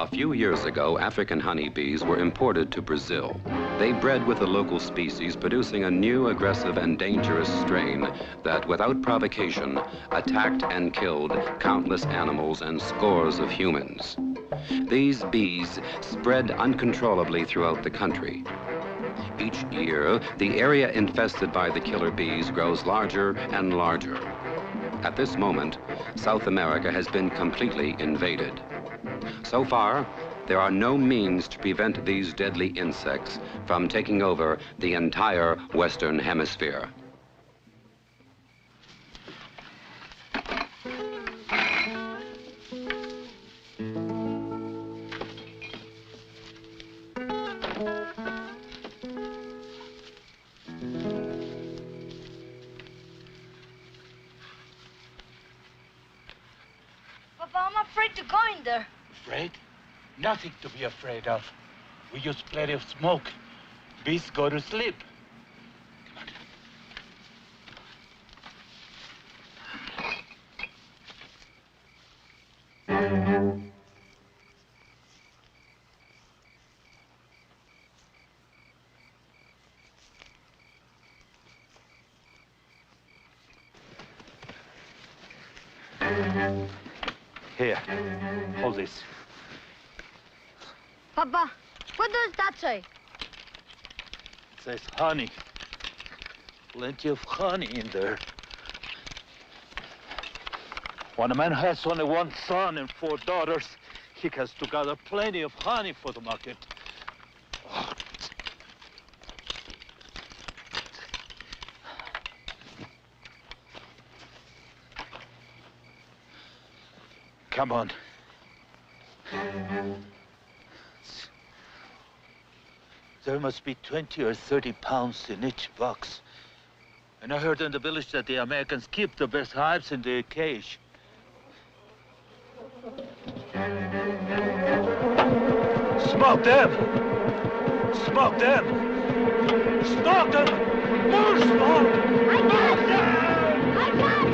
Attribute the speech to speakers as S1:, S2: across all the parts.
S1: few years ago, African honeybees were imported to Brazil. They bred with the local species, producing a new, aggressive, and dangerous strain that, without provocation, attacked and killed countless animals and scores of humans. These bees spread uncontrollably throughout the country. Each year, the area infested by the killer bees grows larger and larger. At this moment, South America has been completely invaded. So far, there are no means to prevent these deadly insects from taking over the entire Western Hemisphere.
S2: I'm afraid to go in there.
S3: Afraid? Nothing to be afraid of. We use plenty of smoke. Bees go to sleep. Here, hold this.
S2: Papa, what does that say?
S3: It says honey. Plenty of honey in there. When a man has only one son and 4 daughters, he has to gather plenty of honey for the market. Come on. There must be 20 or 30 pounds in each box. And I heard in the village that the Americans keep the best hives in their cage. Smoke them! Smoke them! Smoke them! More smoke!
S2: I got it! I got it!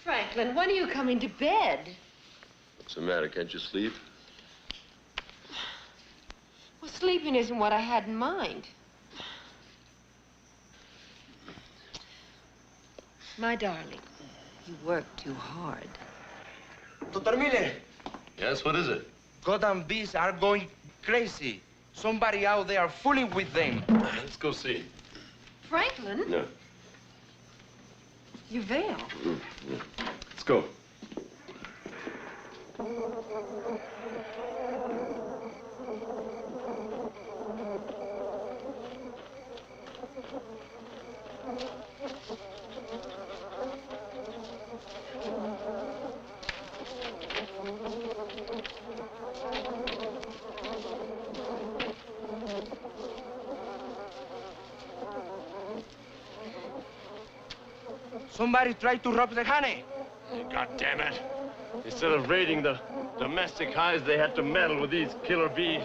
S4: Franklin, when are you coming to bed?
S5: What's the matter? Can't you sleep?
S4: Well, sleeping isn't what I had in mind. My darling, you work too hard.
S6: Dr. Miller.
S5: Yes, what is it?
S6: Goddamn bees are going crazy. Somebody out there fooling with them.
S5: Let's go see.
S4: Franklin?
S5: No.
S4: Your veil.
S5: Yeah. Let's go.
S6: Somebody tried to rob the honey.
S5: God damn it. Instead of raiding the domestic hives, they had to meddle with these killer bees.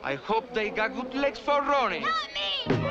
S6: I hope they got good legs for running.
S2: Help me!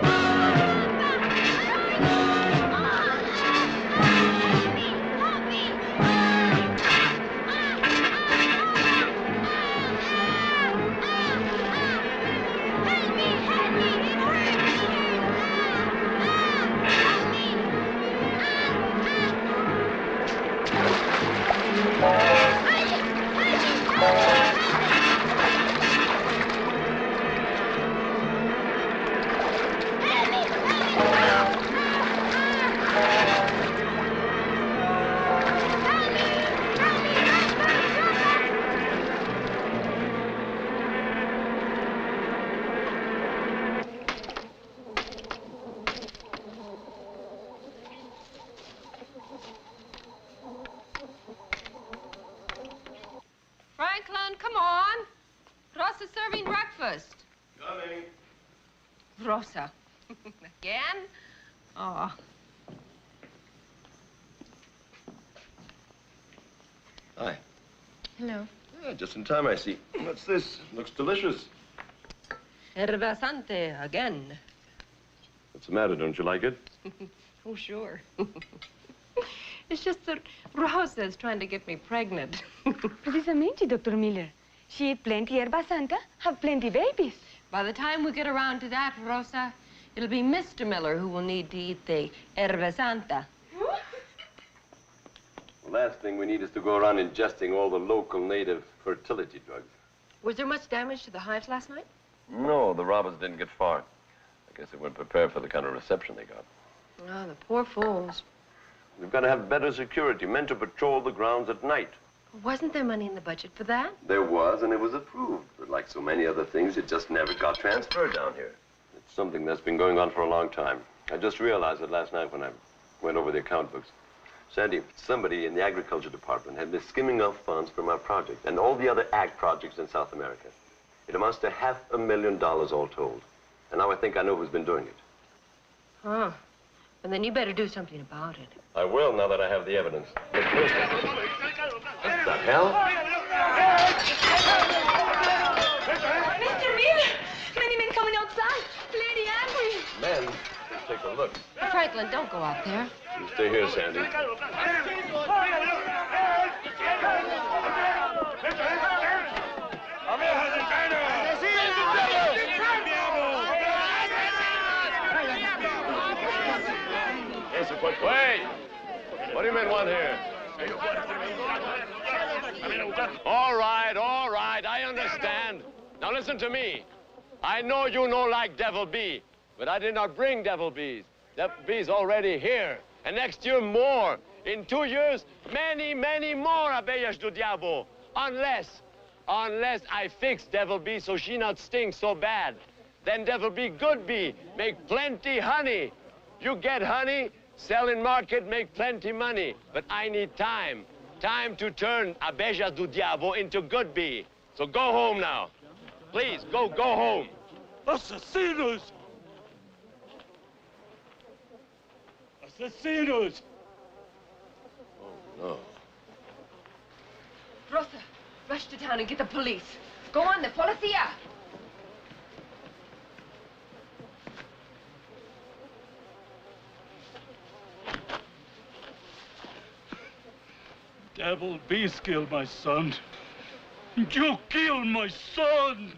S4: Franklin, come on. Rosa's serving breakfast.
S5: Coming.
S4: Rosa. Again? Oh.
S5: Hi.
S4: Hello.
S5: Just in time, I see. What's this? Looks delicious.
S4: Herbasante again.
S5: What's the matter? Don't you like it?
S4: Oh, sure. It's just that Rosa's trying to get me pregnant.
S7: Precisamente, Dr. Miller. She eat plenty herba santa, have plenty babies.
S4: By the time we get around to that, Rosa, it'll be Mr. Miller who will need to eat the herba santa.
S5: The last thing we need is to go around ingesting all the local native fertility drugs.
S4: Was there much damage to the hives last night?
S5: No, the robbers didn't get far. I guess they weren't prepared for the kind of reception they got.
S4: Oh, the poor fools.
S5: We've got to have better security, men to patrol the grounds at night.
S4: Wasn't there money in the budget for that?
S5: There was, and it was approved. But like so many other things, it just never got transferred down here. It's something that's been going on for a long time. I just realized it last night when I went over the account books. Sandy, somebody in the agriculture department had been skimming off funds from our project and all the other ag projects in South America. It amounts to $500,000 all told. And now I think I know who's been doing it.
S4: Huh. And then you better do something about it.
S5: I will, now that I have the evidence. What the hell?
S7: Mr. Miller! Many men coming outside. Lady angry.
S5: Men, let's take a look.
S4: Franklin, don't go out there.
S5: You stay here, Sandy. Wait! What do you men want here? All right, I understand. Now listen to me. I know you no like devil bee, but I did not bring devil bees. Devil bees already here, and next year more. In 2 years, many, many more abellas do diabo. Unless I fix devil bee so she not sting so bad. Then devil bee good bee, make plenty honey. You get honey, sell in market, make plenty money. But I need time. Time to turn abellas do diabo into good bee. So go home now. Please, go home.
S3: Assassinos! Assassinos!
S5: No.
S4: Rosa, rush to town and get the police. Go on, the policia.
S3: Devil beast killed my son. You killed my son!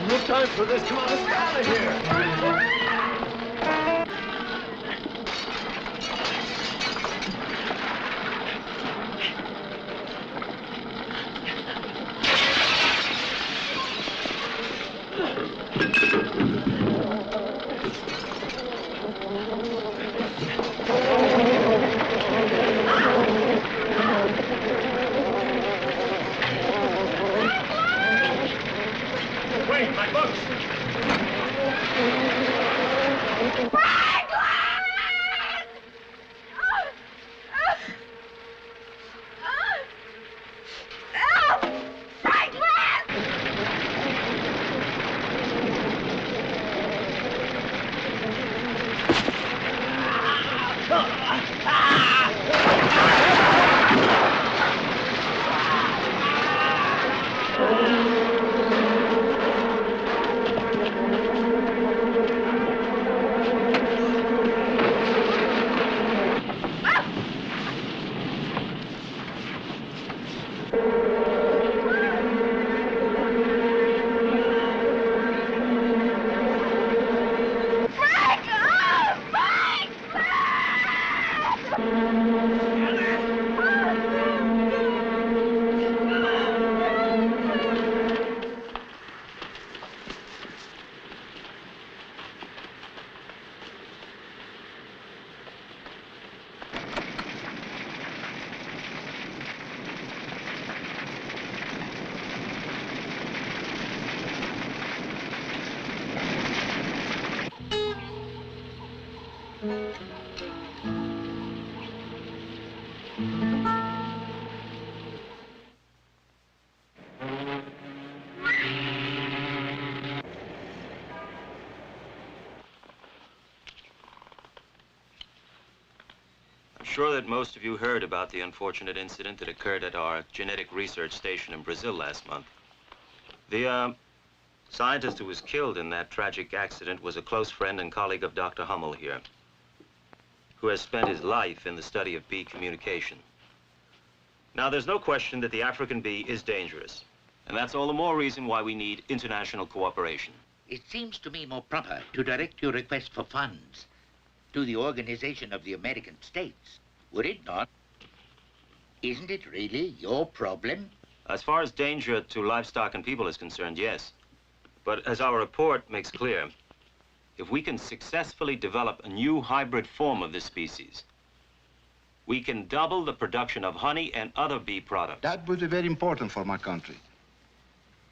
S5: No time for this. Come on, let's get out of here. Wait, my books!
S8: sure that most of you heard about the unfortunate incident that occurred at our genetic research station in Brazil last month. The scientist who was killed in that tragic accident was a close friend and colleague of Dr. Hummel here, who has spent his life in the study of bee communication. Now, there's no question that the African bee is dangerous, and that's all the more reason why we need international cooperation.
S9: It seems to me more proper to direct your request for funds to the Organization of the American States, would it not? Isn't it really your problem?
S8: As far as danger to livestock and people is concerned, yes. But as our report makes clear, if we can successfully develop a new hybrid form of this species, we can double the production of honey and other bee products.
S10: That would be very important for my country.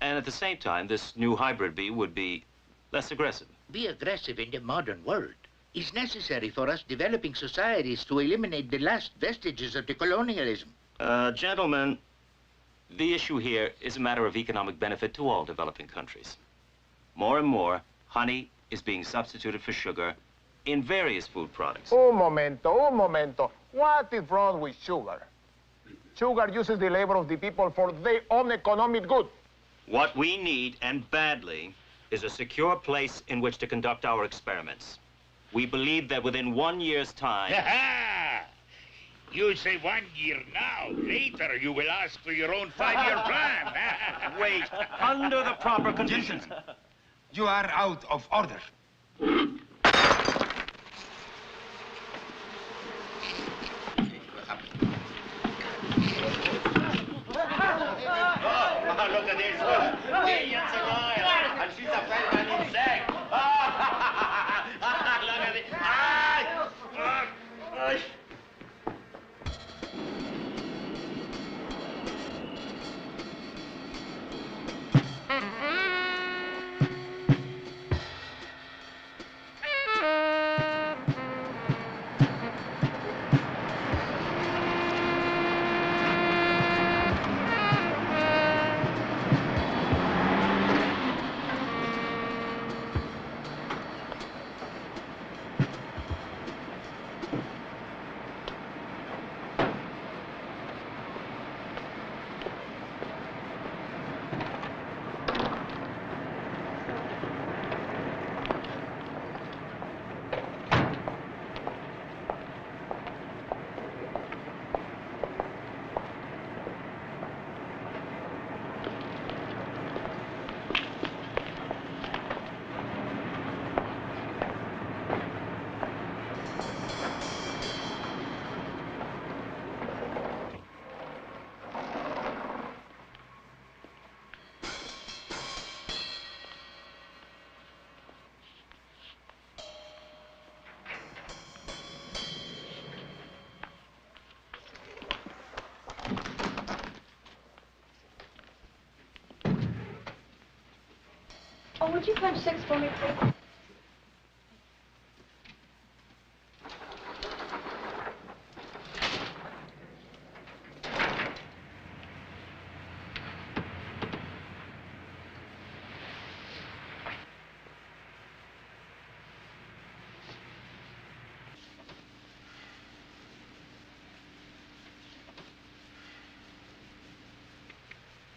S8: And at the same time, this new hybrid bee would be less aggressive.
S9: Be aggressive in the modern world is necessary for us developing societies to eliminate the last vestiges of the colonialism.
S8: Gentlemen, the issue here is a matter of economic benefit to all developing countries. More and more, honey is being substituted for sugar in various food products.
S11: Un momento. What is wrong with sugar? Sugar uses the labor of the people for their own economic good.
S8: What we need, and badly, is a secure place in which to conduct our experiments. We believe that within 1 year's time...
S9: You say 1 year now. Later, you will ask for your own 5-year plan.
S8: Wait, under the proper conditions.
S6: You are out of order.
S5: Oh, look at this. Millions of oil, and she's a fed insect. Look at it.
S2: Oh, would you punch 6 for me, please?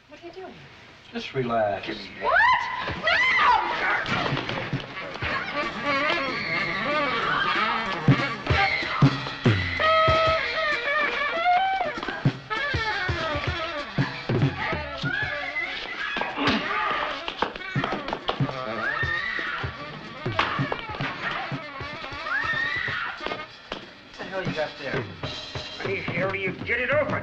S2: What are you doing?
S10: Just relax.
S2: What?
S6: What the hell you got there? How do you get it open?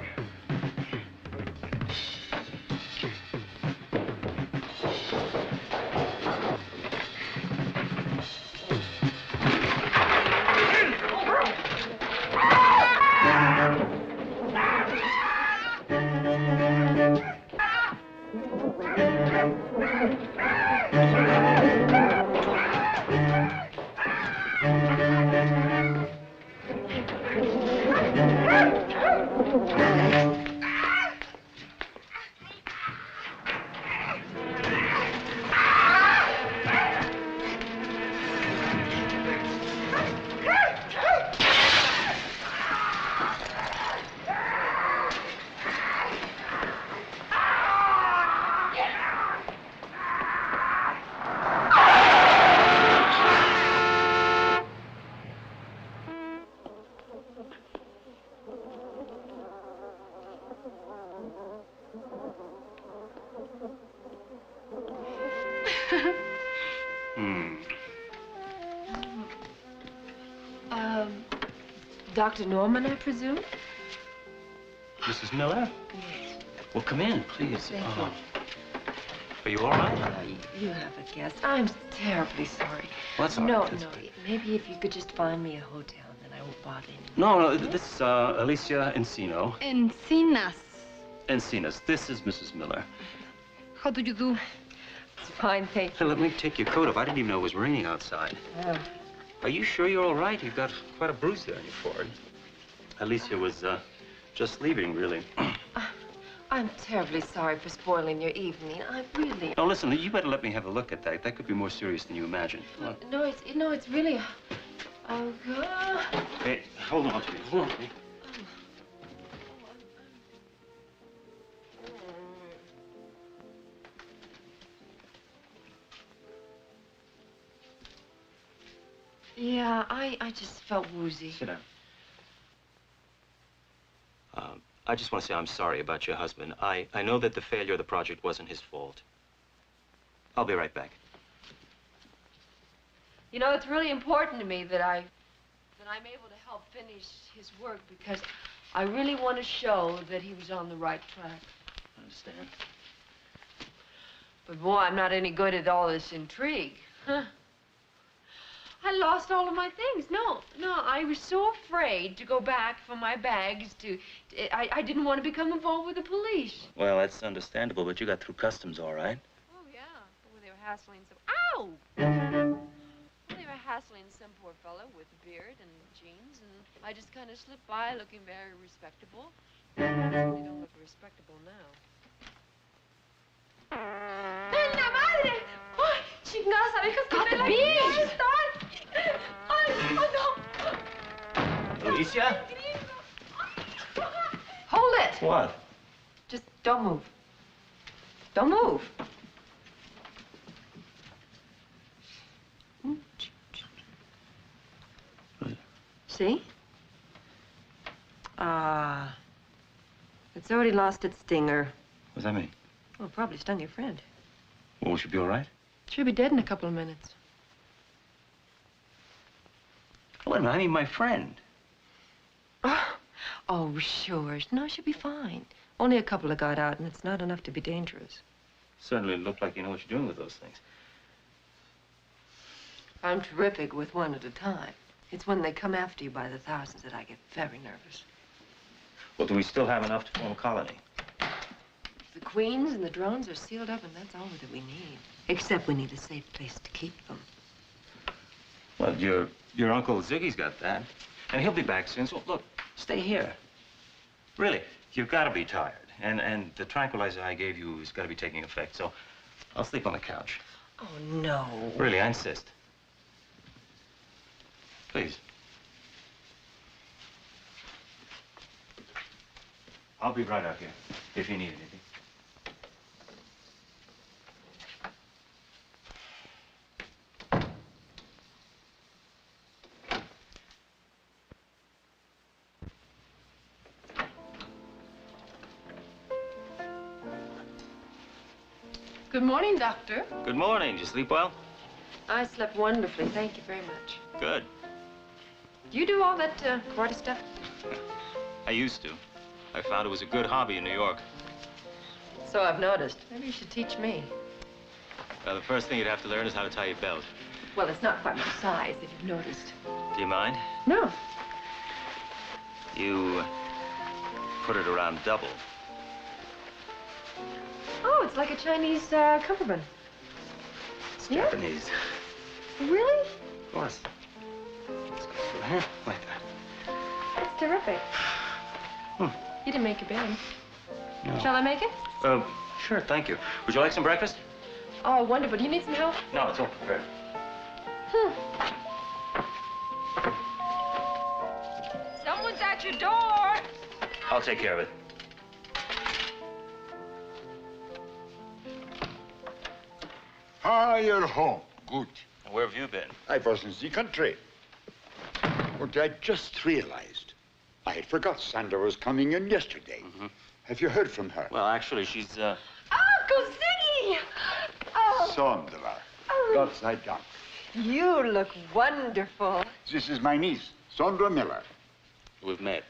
S4: Dr. Norman, I presume?
S8: Mrs. Miller?
S4: Yes.
S8: Well, come in, please.
S4: Thank you.
S8: Are you all right?
S4: You have a guest. I'm terribly sorry.
S8: Well, that's all
S4: no,
S8: right. That's
S4: no.
S8: good.
S4: Maybe if you could just find me a hotel, then I won't bother you.
S8: No, this is Alicia Encino.
S2: Encinas.
S8: Encinas. This is Mrs. Miller.
S2: How do you do?
S4: It's fine, thank
S8: Hey, let me take your coat off. I didn't even know it was raining outside.
S4: you.
S8: Are you sure you're all right? You've got quite a bruise there on your forehead. Alicia was just leaving, really.
S4: I'm terribly sorry for spoiling your evening. I really...
S8: Now, listen, you better let me have a look at that. That could be more serious than you imagine.
S4: No, it's really... Oh, God.
S8: Hey, hold on to me. Hold on to me.
S4: Yeah, I just felt woozy.
S8: Sit down. I just want to say I'm sorry about your husband. I know that the failure of the project wasn't his fault. I'll be right back.
S4: You know, it's really important to me that I'm able to help finish his work because I really want to show that he was on the right track.
S8: I understand.
S4: But boy, I'm not any good at all this intrigue. Huh? I lost all of my things. No, I was so afraid to go back for my bags I didn't want to become involved with the police.
S8: Well, that's understandable, but you got through customs all right.
S4: Oh, yeah. Well, they were hassling some... Ow! They were hassling some poor fellow with a beard and jeans, and I just kind of slipped by looking very respectable. I certainly don't look respectable now. ¡Venga, madre! ¡Ay, chingada, sabes que
S2: Got the bees!
S4: ¡Ay, no!
S8: Alicia?
S4: Hold it!
S8: What?
S4: Just don't move. Don't move. See? It's already lost its stinger.
S8: What does that mean?
S4: Well, it probably stung your friend.
S8: Well, we should be all right.
S4: She'll be dead in a couple of minutes.
S8: Wait a minute, I mean my friend.
S4: Oh, sure. No, she'll be fine. Only a couple have got out, and it's not enough to be dangerous.
S8: Certainly look like you know what you're doing with those things.
S4: I'm terrific with one at a time. It's when they come after you by the thousands that I get very nervous.
S8: Well, do we still have enough to form a colony?
S4: The queens and the drones are sealed up, and that's all that we need. Except we need a safe place to keep them.
S8: Well, your Uncle Ziggy's got that. And he'll be back soon, so look, stay here. Really, you've got to be tired. And the tranquilizer I gave you has got to be taking effect, so I'll sleep on the couch.
S4: Oh, no.
S8: Really, I insist. Please. I'll be right out here if you need anything.
S4: Good morning, Doctor.
S8: Good morning. Did you sleep well?
S4: I slept wonderfully. Thank you very much.
S8: Good.
S4: Do you do all that karate stuff?
S8: I used to. I found it was a good hobby in New York.
S4: So I've noticed. Maybe you should teach me.
S8: Well, the first thing you'd have to learn is how to tie your belt.
S4: Well, it's not quite my size, if you've noticed.
S8: Do you mind?
S4: No.
S8: You put it around double.
S4: Oh, it's like a Chinese cummerbund.
S8: It's Japanese.
S4: Really?
S8: Of course. Let's go through here, like that.
S4: That's terrific. You didn't make your bed.
S8: No.
S4: Shall I make it?
S8: Sure, thank you. Would you like some breakfast?
S4: Oh, wonderful. Do you need some help?
S8: No, it's all prepared.
S4: Someone's at your door.
S8: I'll take care of it.
S12: Ah, you're home. Good.
S8: Where have you been?
S12: I was in the country. But I just realized I had forgot Sandra was coming in yesterday. Have you heard from her?
S8: Well, actually, she's,
S7: Uncle Ziggy! Oh,
S12: Sondra. Gott sei Dank.
S4: You look wonderful.
S12: This is my niece, Sondra Miller.
S8: We've met.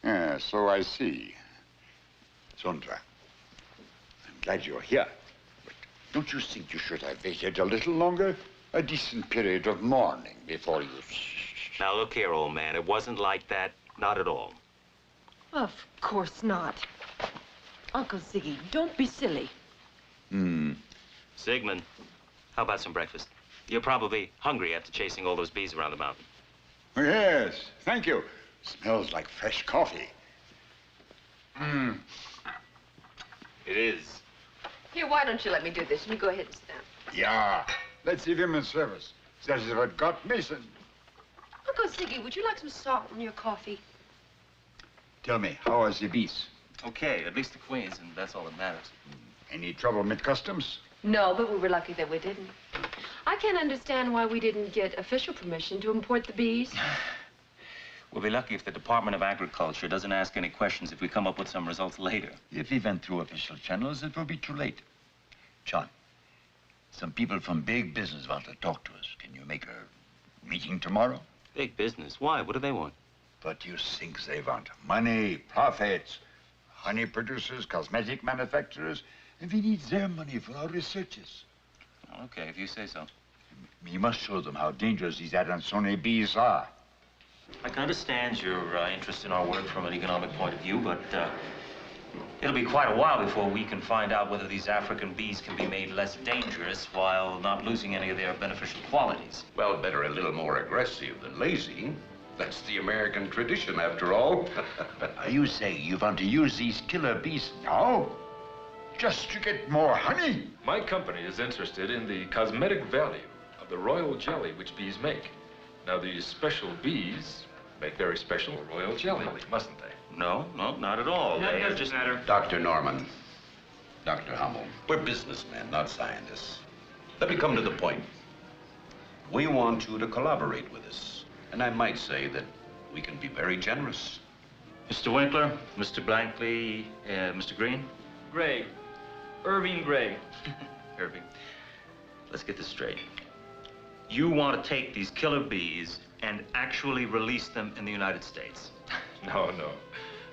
S12: Yeah, so I see. Sondra, I'm glad you're here. But don't you think you should have waited a little longer? A decent period of mourning before you...
S8: Now, look here, old man. It wasn't like that. Not at all.
S4: Of course not. Uncle Ziggy, don't be silly.
S8: Sigmund, how about some breakfast? You're probably hungry after chasing all those bees around the mountain.
S12: Oh, yes, thank you. Smells like fresh coffee.
S8: It is.
S4: Here, why don't you let me do this? You go ahead and sit down.
S12: Yeah, let's see women's service. That is what got Mason.
S4: Uncle Ziggy, would you like some salt in your coffee?
S12: Tell me, how are the bees?
S8: Okay, at least the Queen's, and that's all that matters.
S12: Any trouble with customs?
S4: No, but we were lucky that we didn't. I can't understand why we didn't get official permission to import the bees.
S8: We'll be lucky if the Department of Agriculture doesn't ask any questions if we come up with some results later.
S13: If we went through official channels, it will be too late. John, some people from big business want to talk to us. Can you make a meeting tomorrow?
S8: Big business? Why? What do they want?
S13: What do you think they want? Money, profits, honey producers, cosmetic manufacturers, and we need their money for our researches.
S8: Okay, if you say so.
S13: We must show them how dangerous these Adansone bees are.
S8: I can understand your interest in our work from an economic point of view, but it'll be quite a while before we can find out whether these African bees can be made less dangerous while not losing any of their beneficial qualities.
S14: Well, better a little more aggressive than lazy. That's the American tradition, after all.
S13: Are you saying you want to use these killer bees now? Just to get more honey?
S15: My company is interested in the cosmetic value of the royal jelly which bees make. Now, these special bees make very special royal jelly, mustn't they?
S8: No, not at all.
S15: That doesn't matter.
S14: Dr. Norman, Dr. Hummel, we're businessmen, not scientists. Let me come to the point. We want you to collaborate with us. And I might say that we can be very generous.
S8: Mr. Winkler, Mr. Blankley, Mr. Green?
S16: Gray. Irving Gray.
S8: Irving, let's get this straight. You want to take these killer bees and actually release them in the United States?
S15: No,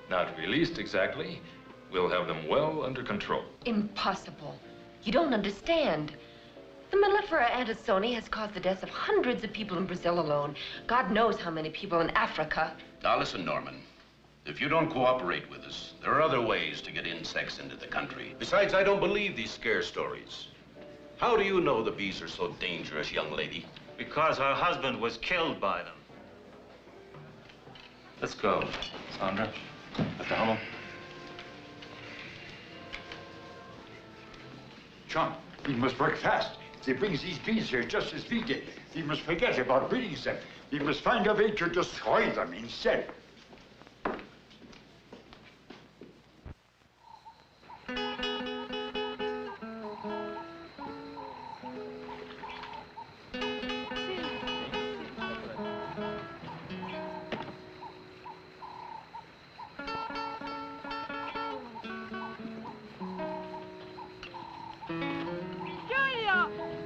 S15: not released exactly. We'll have them well under control.
S4: Impossible. You don't understand. The mellifera Adansone has caused the deaths of hundreds of people in Brazil alone. God knows how many people in Africa.
S14: Now listen, Norman. If you don't cooperate with us, there are other ways to get insects into the country. Besides, I don't believe these scare stories. How do you know the bees are so dangerous, young lady?
S8: Because her husband was killed by them. Let's go. Sandra, Dr. Hummel.
S12: John, we must work fast. They bring these bees here just as we did. We must forget about breeding them. We must find a way to destroy them instead.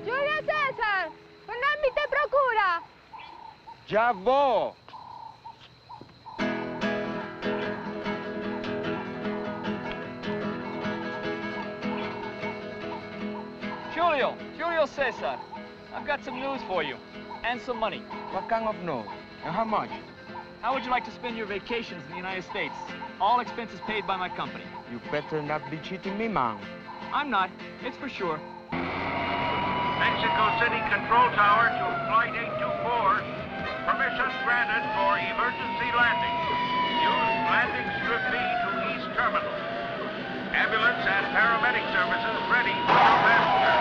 S2: Giulio Cesar, Fernando te procura.
S11: Ya vou.
S16: Julio Cesar, I've got some news for you, and some money.
S11: What kind of news? And how much?
S16: How would you like to spend your vacations in the United States? All expenses paid by my company.
S11: You better not be cheating me, man.
S16: I'm not, it's for sure.
S17: Mexico City Control Tower to Flight 824. Permission granted for emergency landing. Use landing strip B to East Terminal. Ambulance and paramedic services ready for your passenger.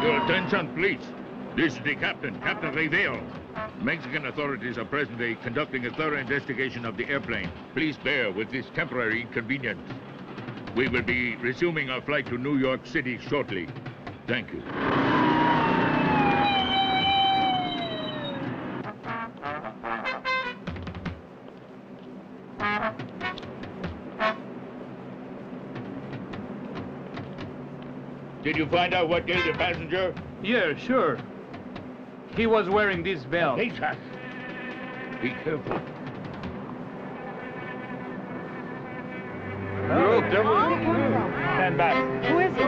S18: Your attention, please. This is the captain, Captain Rivero. Mexican authorities are presently conducting a thorough investigation of the airplane. Please bear with this temporary inconvenience. We will be resuming our flight to New York City shortly. Thank you. Did you find out what killed the passenger?
S16: Yeah, sure. He was wearing this belt.
S18: Hey, sir. Be careful.
S16: Look, stand back.
S11: Who is he?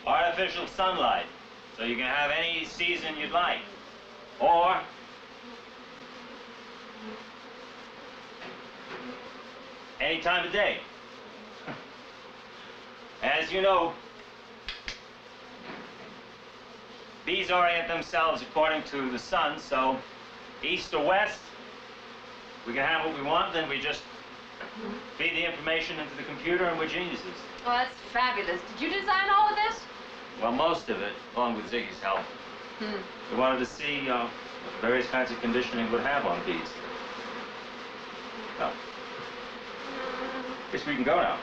S8: Artificial sunlight, so you can have any season you'd like. Or any time of day. As you know, bees orient themselves according to the sun, so east or west, we can have what we want, then we just feed the information into the computer and we're geniuses.
S4: Oh, that's fabulous. Did you design all of this?
S8: Well, most of it, along with Ziggy's help. We wanted to see what various kinds of conditioning would have on bees. Well, guess we can go now.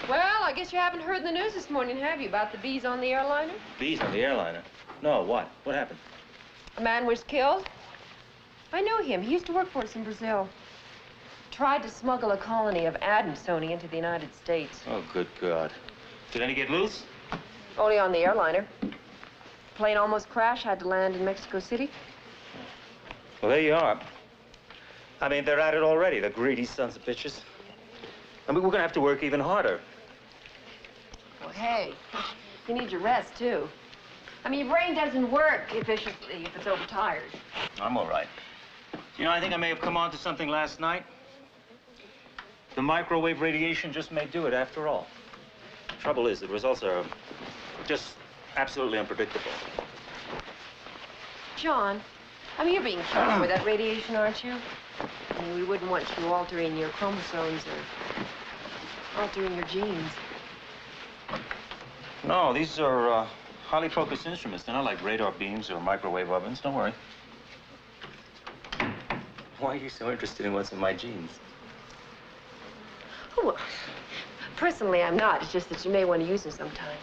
S4: Well, I guess you haven't heard the news this morning, have you, about the bees on the airliner?
S8: Bees on the airliner? No, what? What happened?
S4: A man was killed. I know him. He used to work for us in Brazil. Tried to smuggle a colony of Adamsoni into the United States.
S8: Oh, good God. Did any get loose?
S4: Only on the airliner. Plane almost crashed, had to land in Mexico City.
S8: Well, there you are. I mean, they're at it already, the greedy sons of bitches. I mean, we're gonna have to work even harder.
S4: Well, hey, you need your rest, too. I mean, your brain doesn't work efficiently if it's overtired.
S8: I'm all right. You know, I think I may have come on to something last night. The microwave radiation just may do it after all. Trouble is, the results are just absolutely unpredictable.
S4: John, I mean, you're being killed with that radiation, aren't you? I mean, we wouldn't want you altering your chromosomes or altering your genes.
S8: No, these are highly focused instruments. They're not like radar beams or microwave ovens. Don't worry. Why are you so interested in what's in my genes?
S4: Oh, well, personally, I'm not. It's just that you may want to use them sometime.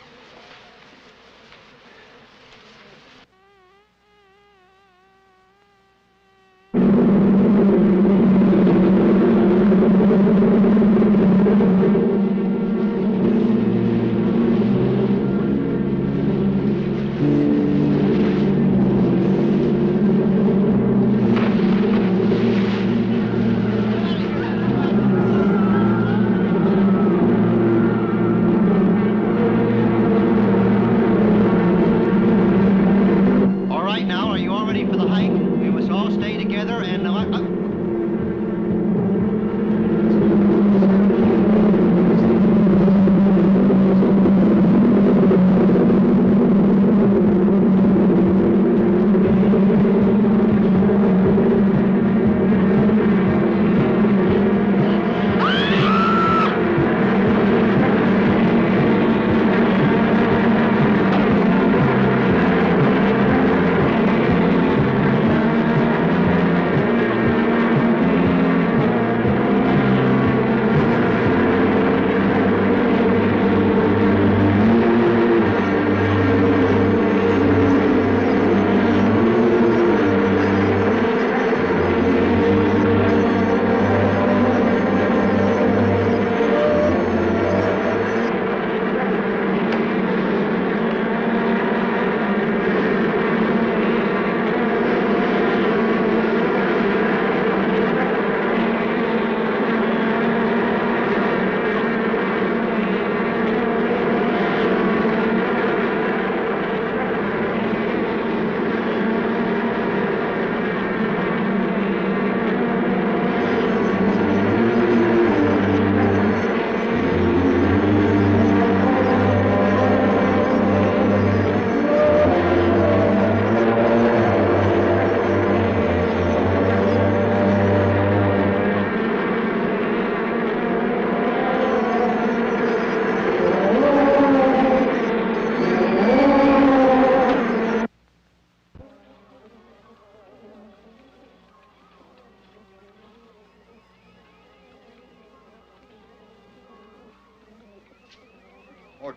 S12: More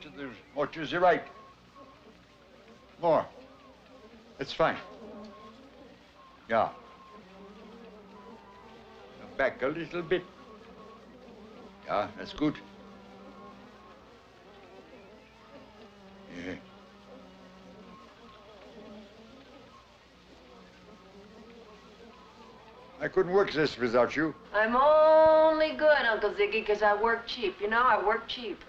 S12: to the right. More. That's fine. Yeah. Now back a little bit. Yeah, that's good. Yeah. I couldn't work this without you.
S4: I'm only good, Uncle Ziggy, because I work cheap. You know, I work cheap.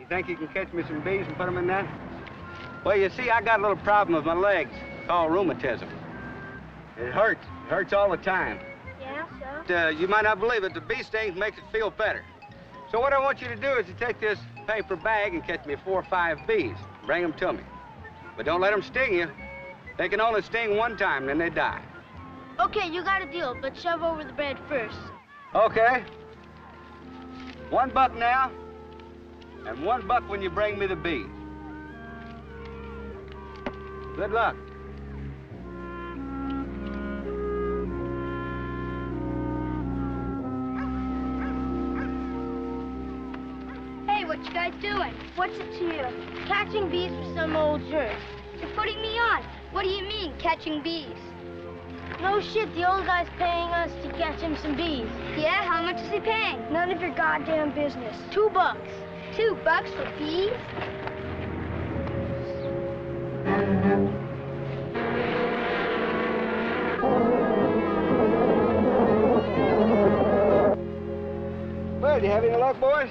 S19: Think you can catch me some bees and put them in that? Well, you see, I got a little problem with my legs called rheumatism. It hurts all the time.
S2: Yeah, so?
S19: But, you might not believe it, the bee stings makes it feel better. So what I want you to do is to take this paper bag and catch me 4 or 5 bees. Bring them to me. But don't let them sting you. They can only sting one time, then they die.
S2: Okay, you got a deal, but shove over the bread first.
S19: Okay. $1 now. And $1 when you bring me the bees. Good luck.
S2: Hey, what you guys doing? What's it to you? Catching bees with some old jerk. You're putting me on. What do you mean, catching bees? No shit, the old guy's paying us to catch him some bees. Yeah, how much is he paying? None of your goddamn business. $2. $2 for bees?
S19: Well, do you have any luck, boys?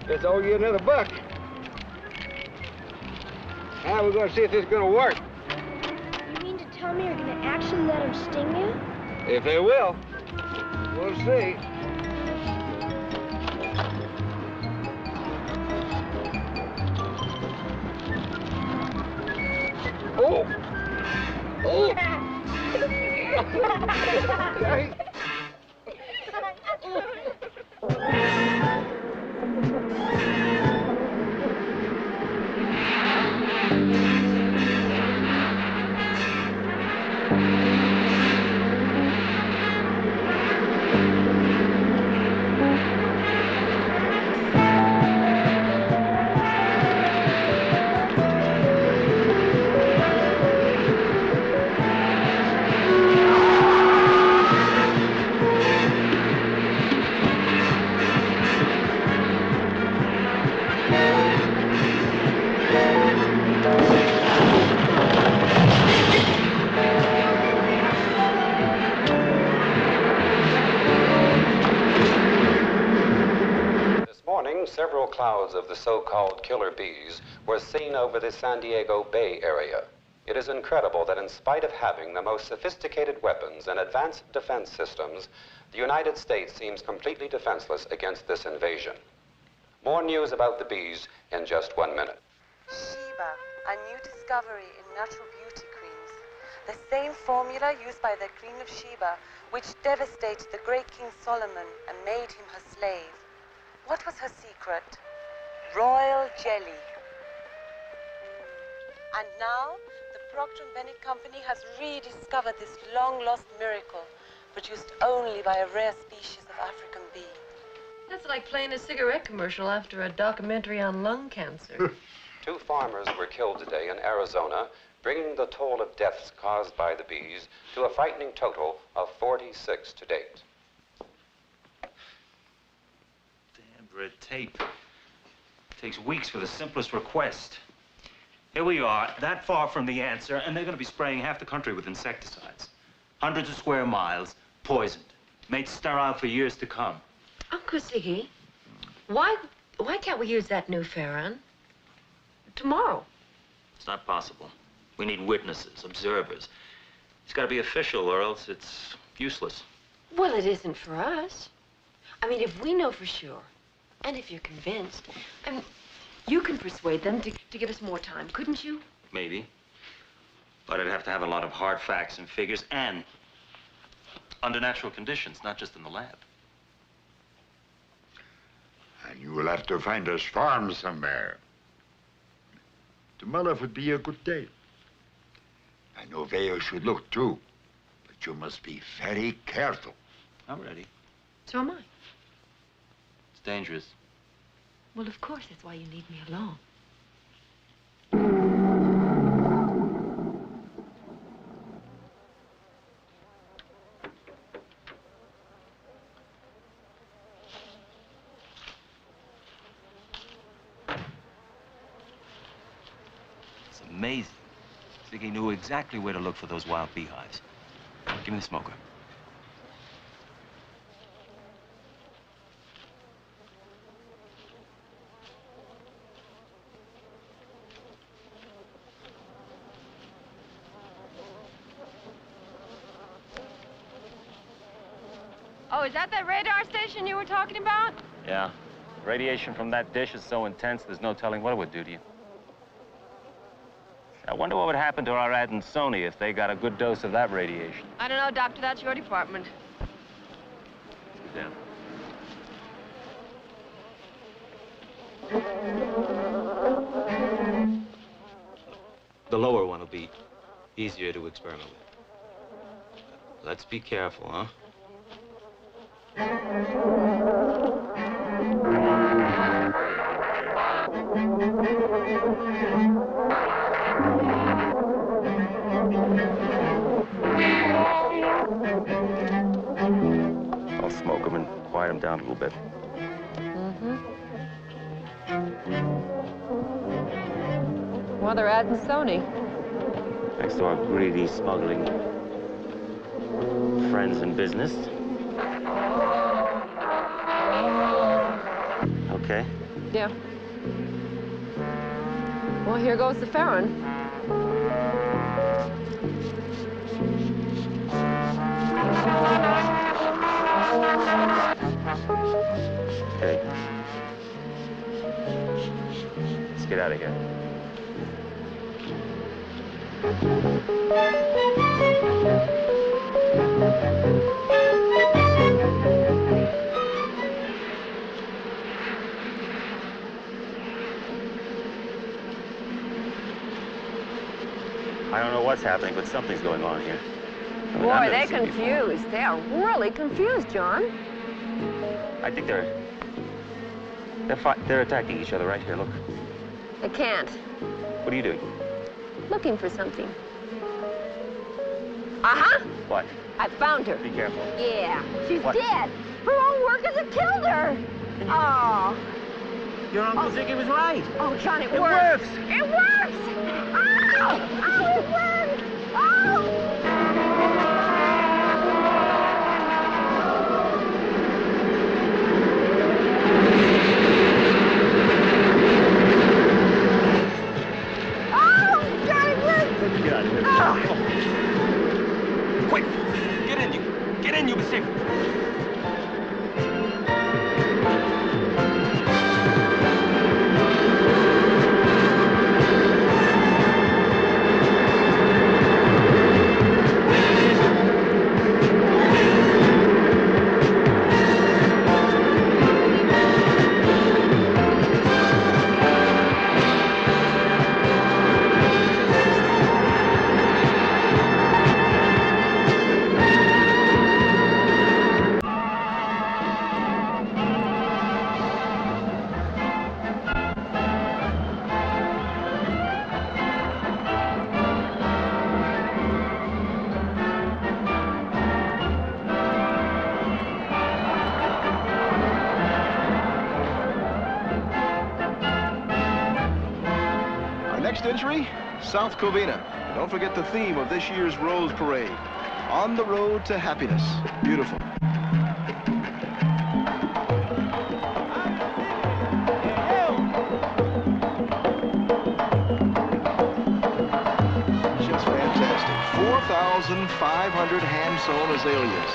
S19: Just owe you another $1. Now we're going to see if this is going to work.
S2: You mean to tell me you're going to actually let him sting you?
S19: If they will. We'll see. Oh! Oh!
S1: Several clouds of the so-called killer bees were seen over the San Diego Bay area. It is incredible that in spite of having the most sophisticated weapons and advanced defense systems, the United States seems completely defenseless against this invasion. More news about the bees in just 1 minute.
S20: Sheba, a new discovery in natural beauty creams. The same formula used by the Queen of Sheba, which devastated the great King Solomon and made him her slave. What was her secret? Royal jelly. And now, the Procter & Bennett Company has rediscovered this long-lost miracle, produced only by a rare species of African bee.
S4: That's like playing a cigarette commercial after a documentary on lung cancer.
S1: 2 farmers were killed today in Arizona, bringing the toll of deaths caused by the bees to a frightening total of 46 to date.
S8: Damn red tape. Takes weeks for the simplest request. Here we are, that far from the answer, and they're going to be spraying half the country with insecticides. Hundreds of square miles, poisoned, made sterile for years to come.
S4: Uncle Ziggy, why can't we use that new Farron tomorrow?
S8: It's not possible. We need witnesses, observers. It's got to be official, or else it's useless.
S4: Well, it isn't for us. I mean, if we know for sure, and if you're convinced, I mean, you can persuade them to give us more time, couldn't you?
S8: Maybe. But I'd have to have a lot of hard facts and figures, and under natural conditions, not just in the lab.
S12: And you will have to find us farm somewhere. Tomorrow would be a good day. I know where you should look, too. But you must be very careful.
S8: I'm ready.
S4: So am I.
S8: It's dangerous.
S4: Well, of course, that's why you need me alone.
S8: It's amazing. Ziggy knew exactly where to look for those wild beehives. Give me the smoker.
S4: Oh, is that radar station you were talking about?
S8: Yeah. Radiation from that dish is so intense, there's no telling what it would do to you. I wonder what would happen to our ad in Sony if they got a good dose of that radiation.
S4: I don't know, Doctor. That's your department.
S8: Yeah. The lower one will be easier to experiment with. Let's be careful, huh? I'll smoke them and quiet them down a little bit.
S4: Well, they're adding Sony.
S8: Thanks to our greedy, smuggling friends in business. Okay.
S4: Yeah. Well, here goes the Farron.
S8: Okay. Let's get out of here. I don't know what's happening, but something's going on here. I mean,
S4: Boy, they're confused. They are really confused, John.
S8: I think they're attacking each other right here. Look.
S4: They can't.
S8: What are you doing?
S4: Looking for something. Uh-huh.
S8: What?
S4: I found her.
S8: Be careful.
S4: Yeah. She's
S8: What?
S4: dead. Her own workers have killed her. Oh.
S8: Your Uncle Ziggy was right.
S4: Oh, John, it
S8: It
S4: works.
S8: works.
S4: It works. Oh, oh, it works. Oh.
S8: Get out of
S21: Quick! Get in, you! Get in, you'll be safe.
S22: Next entry, South Covina. Don't forget the theme of this year's Rose Parade. On the road to happiness. Beautiful. Just fantastic. 4,500 hand-sewn azaleas.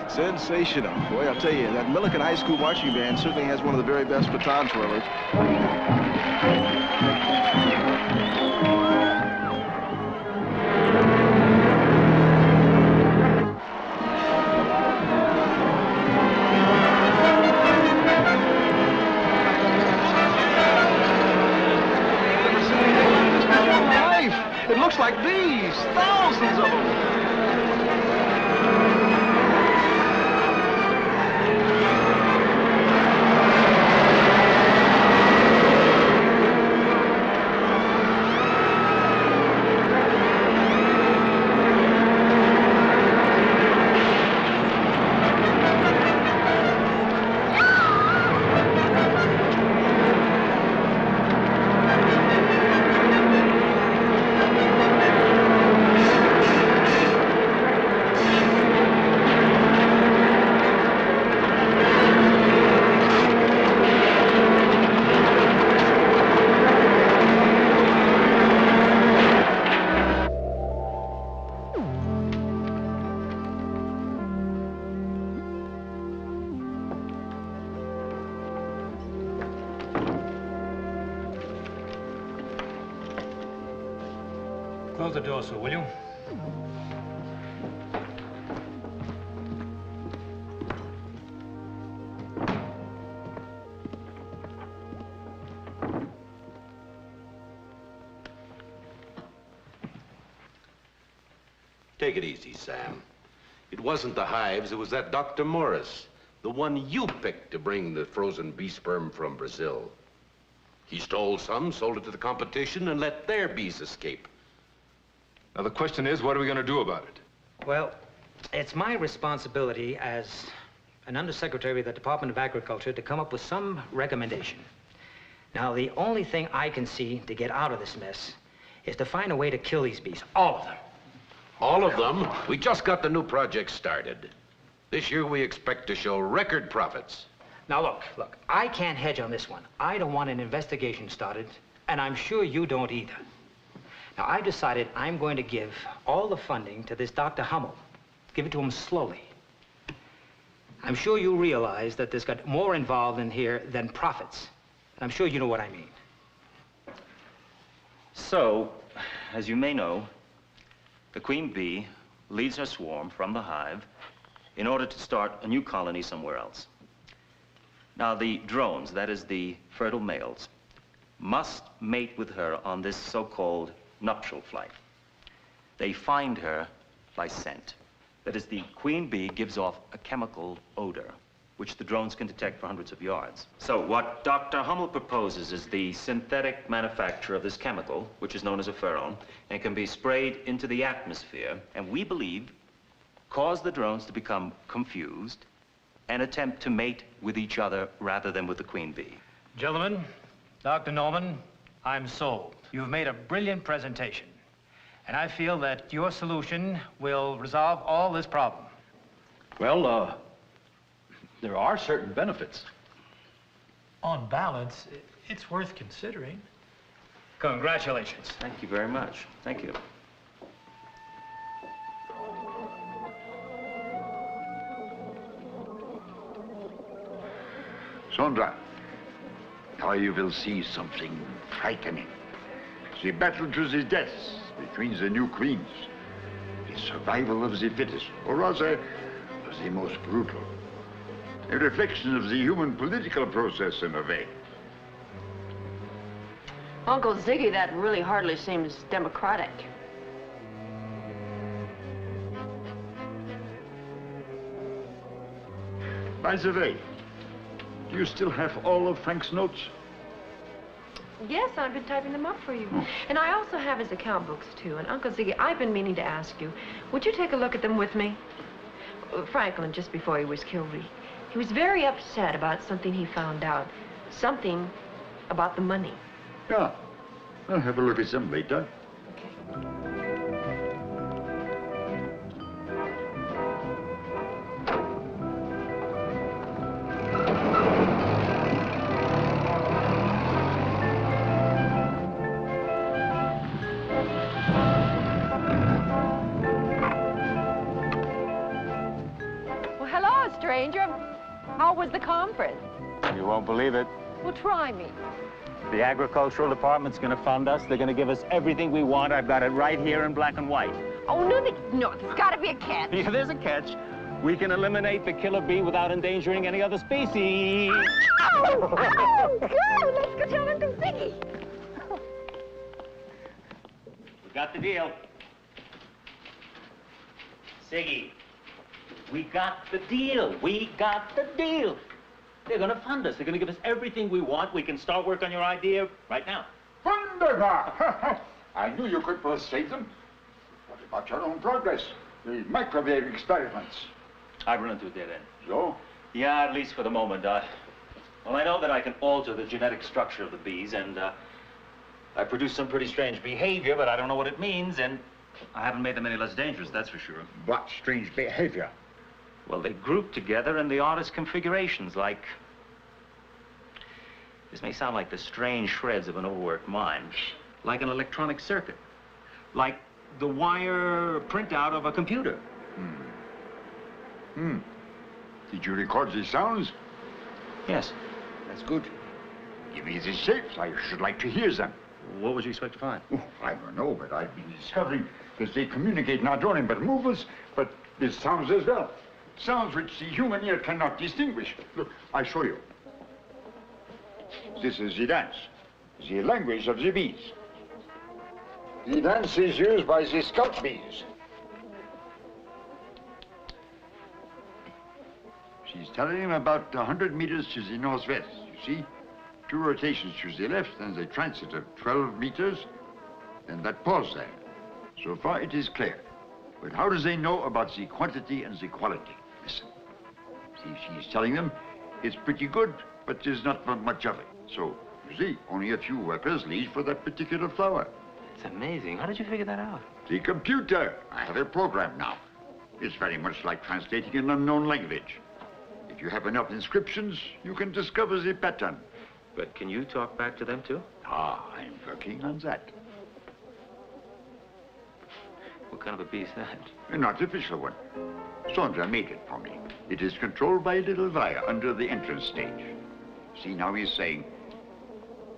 S22: Sensational. Boy, I'll tell you, that Millikan High School marching band certainly has one of the very best baton twirlers. It looks like bees, thousands of them.
S23: Close the door, sir, will you?
S14: Take it easy, Sam. It wasn't the hives, it was that Dr. Morris, the one you picked to bring the frozen bee sperm from Brazil. He stole some, sold it to the competition, and let their bees escape.
S15: Now, the question is, what are we going to do about it?
S24: Well, it's my responsibility as an undersecretary of the Department of Agriculture to come up with some recommendation. Now, the only thing I can see to get out of this mess is to find a way to kill these bees, all of them.
S14: All of them? We just got the new project started. This year, we expect to show record profits.
S24: Now, look, I can't hedge on this one. I don't want an investigation started, and I'm sure you don't either. Now, I've decided I'm going to give all the funding to this Dr. Hummel. Give it to him slowly. I'm sure you realize that there's got more involved in here than profits. And I'm sure you know what I mean.
S8: So, as you may know, the queen bee leads her swarm from the hive in order to start a new colony somewhere else. Now, the drones, that is the fertile males, must mate with her on this so-called nuptial flight. They find her by scent. That is, the queen bee gives off a chemical odor, which the drones can detect for hundreds of yards. So what Dr. Hummel proposes is the synthetic manufacture of this chemical, which is known as a pherone, and can be sprayed into the atmosphere, and we believe cause the drones to become confused and attempt to mate with each other rather than with the queen bee.
S24: Gentlemen, Dr. Norman, I'm sold. You've made a brilliant presentation, and I feel that your solution will resolve all this problem.
S15: Well, there are certain benefits.
S23: On balance, it's worth considering.
S24: Congratulations.
S8: Thank you very much. Thank you.
S12: Sondra, now you will see something frightening. The battle to the death between the new queens. The survival of the fittest, or rather, of the most brutal. A reflection of the human political process in a way.
S3: Uncle Ziggy, that really hardly seems democratic.
S12: By the way, do you still have all of Frank's notes?
S3: Yes, I've been typing them up for you. And I also have his account books, too. And Uncle Ziggy, I've been meaning to ask you, would you take a look at them with me? Franklin, just before he was killed, he was very upset about something he found out. Something about the money.
S12: Yeah, I'll have a look at them later.
S3: Well, hello, stranger. How was the conference?
S5: You won't believe it.
S3: Well, try me.
S5: The agricultural department's going to fund us. They're going to give us everything we want. I've got it right here in black and white.
S3: Oh, no, there's got to be a catch.
S5: Yeah, there's a catch. We can eliminate the killer bee without endangering any other species.
S3: Ow! Ow! Go! Let's go tell Uncle Ziggy.
S5: We got the deal. Ziggy, we got the deal. We got the deal. They're going to fund us. They're going to give us everything we want. We can start work on your idea right now.
S12: Wunderbar! I knew you could persuade them. What about your own progress? The microwave experiments.
S5: I've run into a dead end.
S12: So?
S5: Yeah, at least for the moment. Well, I know that I can alter the genetic structure of the bees, and I produce some pretty strange behavior, but I don't know what it means, and I haven't made them any less dangerous, that's for sure.
S12: What strange behavior?
S5: Well, they group together in the oddest configurations, like... This may sound like the strange shreds of an overworked mind. Like an electronic circuit. Like the wire printout of a computer.
S12: Did you record these sounds?
S5: Yes.
S12: That's good. Give me the shapes. I should like to hear them.
S5: What would you expect to find?
S12: Oh, I don't know, but I've been discovering that they communicate not only by movements, but with sounds as well. Sounds which the human ear cannot distinguish. Look, I show you. This is the dance, the language of the bees. The dance is used by the scout bees. She's telling him about 100 meters to the northwest, you see? 2 rotations to the left, and the transit of 12 meters, and that pause there. So far, it is clear. But how do they know about the quantity and the quality? Listen. See, she's telling them it's pretty good, but there's not much of it. So, you see, only a few workers leave for that particular flower.
S5: It's amazing. How did you figure that out?
S12: The computer. I have a program now. It's very much like translating an unknown language. If you have enough inscriptions, you can discover the pattern.
S8: But can you talk back to them, too?
S12: Ah, I'm working on that.
S8: What kind of a bee is that?
S12: An artificial one. Sondra made it for me. It is controlled by a little wire under the entrance stage. See, now he's saying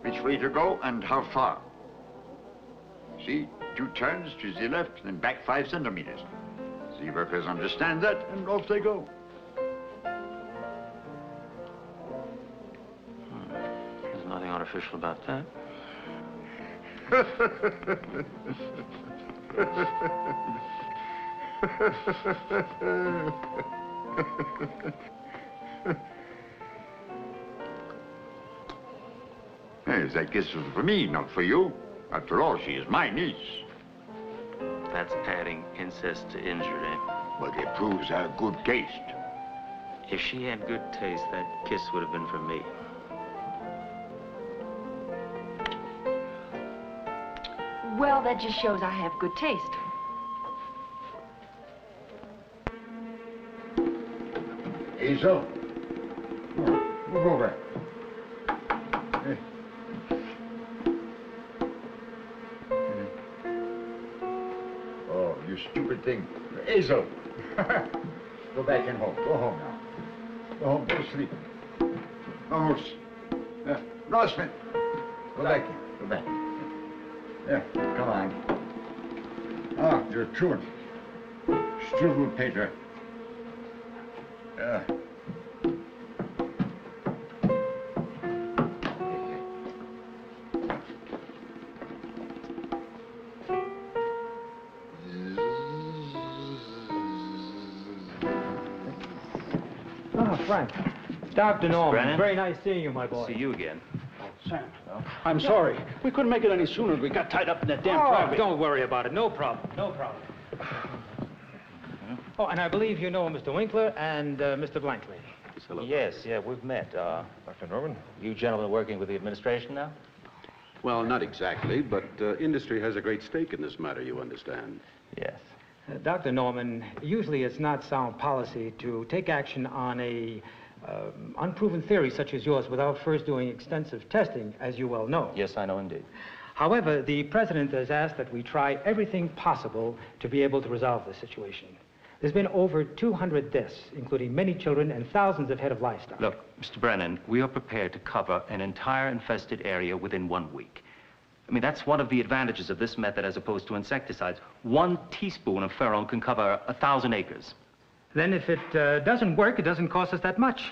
S12: which way to go and how far. See, 2 turns to the left, then back 5 centimeters. The workers understand that, and off they go.
S8: There's nothing artificial about that.
S12: Yes, that kiss was for me, not for you. After all, she is my niece.
S8: That's adding incest to injury.
S12: But it proves her good taste.
S8: If she had good taste, that kiss would have been for me.
S3: Well, that just shows I have good taste.
S12: Hazel. Move over. Hey. Oh, you stupid thing. Hazel. Go back and home. Go home now. Go home. Go to sleep. Vamos. Grossman. Go back here. Go back. Yeah, come on. Ah, you're true. Strudel Peter. Yeah.
S24: Oh, Frank. Dr. Norman,
S8: Brennan?
S24: very nice seeing you, my boy.
S8: See you again.
S6: Sam, I'm sorry. We couldn't make it any sooner. We got tied up in that damn traffic.
S24: Don't worry about it. No problem. No problem. Oh, and I believe you know Mr. Winkler and Mr. Blankley.
S5: Yes, yeah, we've met. Dr. Norman, you gentlemen working with the administration now?
S7: Well, not exactly, but industry has a great stake in this matter, you understand.
S5: Yes.
S24: Dr. Norman, usually it's not sound policy to take action on a unproven theory such as yours without first doing extensive testing, as you well know.
S5: Yes, I know indeed.
S24: However, the president has asked that we try everything possible to be able to resolve the situation. There's been over 200 deaths, including many children and thousands of head of livestock.
S8: Look, Mr. Brennan, we are prepared to cover an entire infested area within 1 week. I mean, that's one of the advantages of this method as opposed to insecticides. 1 teaspoon of ferone can cover 1,000 acres.
S24: Then if it doesn't work, it doesn't cost us that much.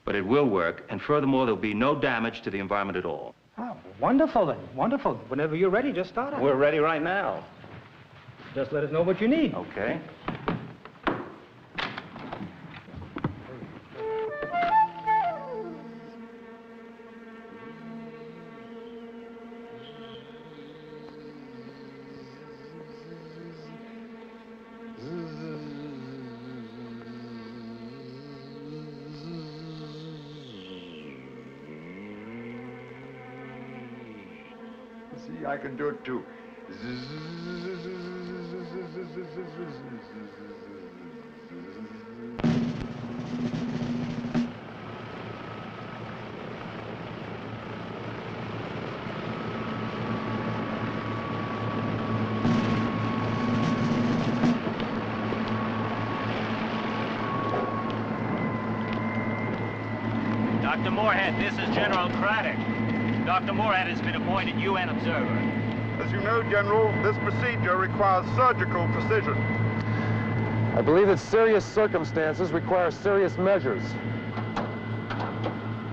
S8: But it will work, and furthermore, there'll be no damage to the environment at all.
S24: Oh, wonderful then, wonderful. Whenever you're ready, just start it.
S5: We're ready right now.
S24: Just let us know what you need.
S5: Okay.
S12: See, I can do it too.
S5: Dr. Moorhead, this is General Craddock. Dr. Moorhead has been appointed UN observer.
S11: As you know, General, this procedure requires surgical precision.
S9: I believe that serious circumstances require serious measures.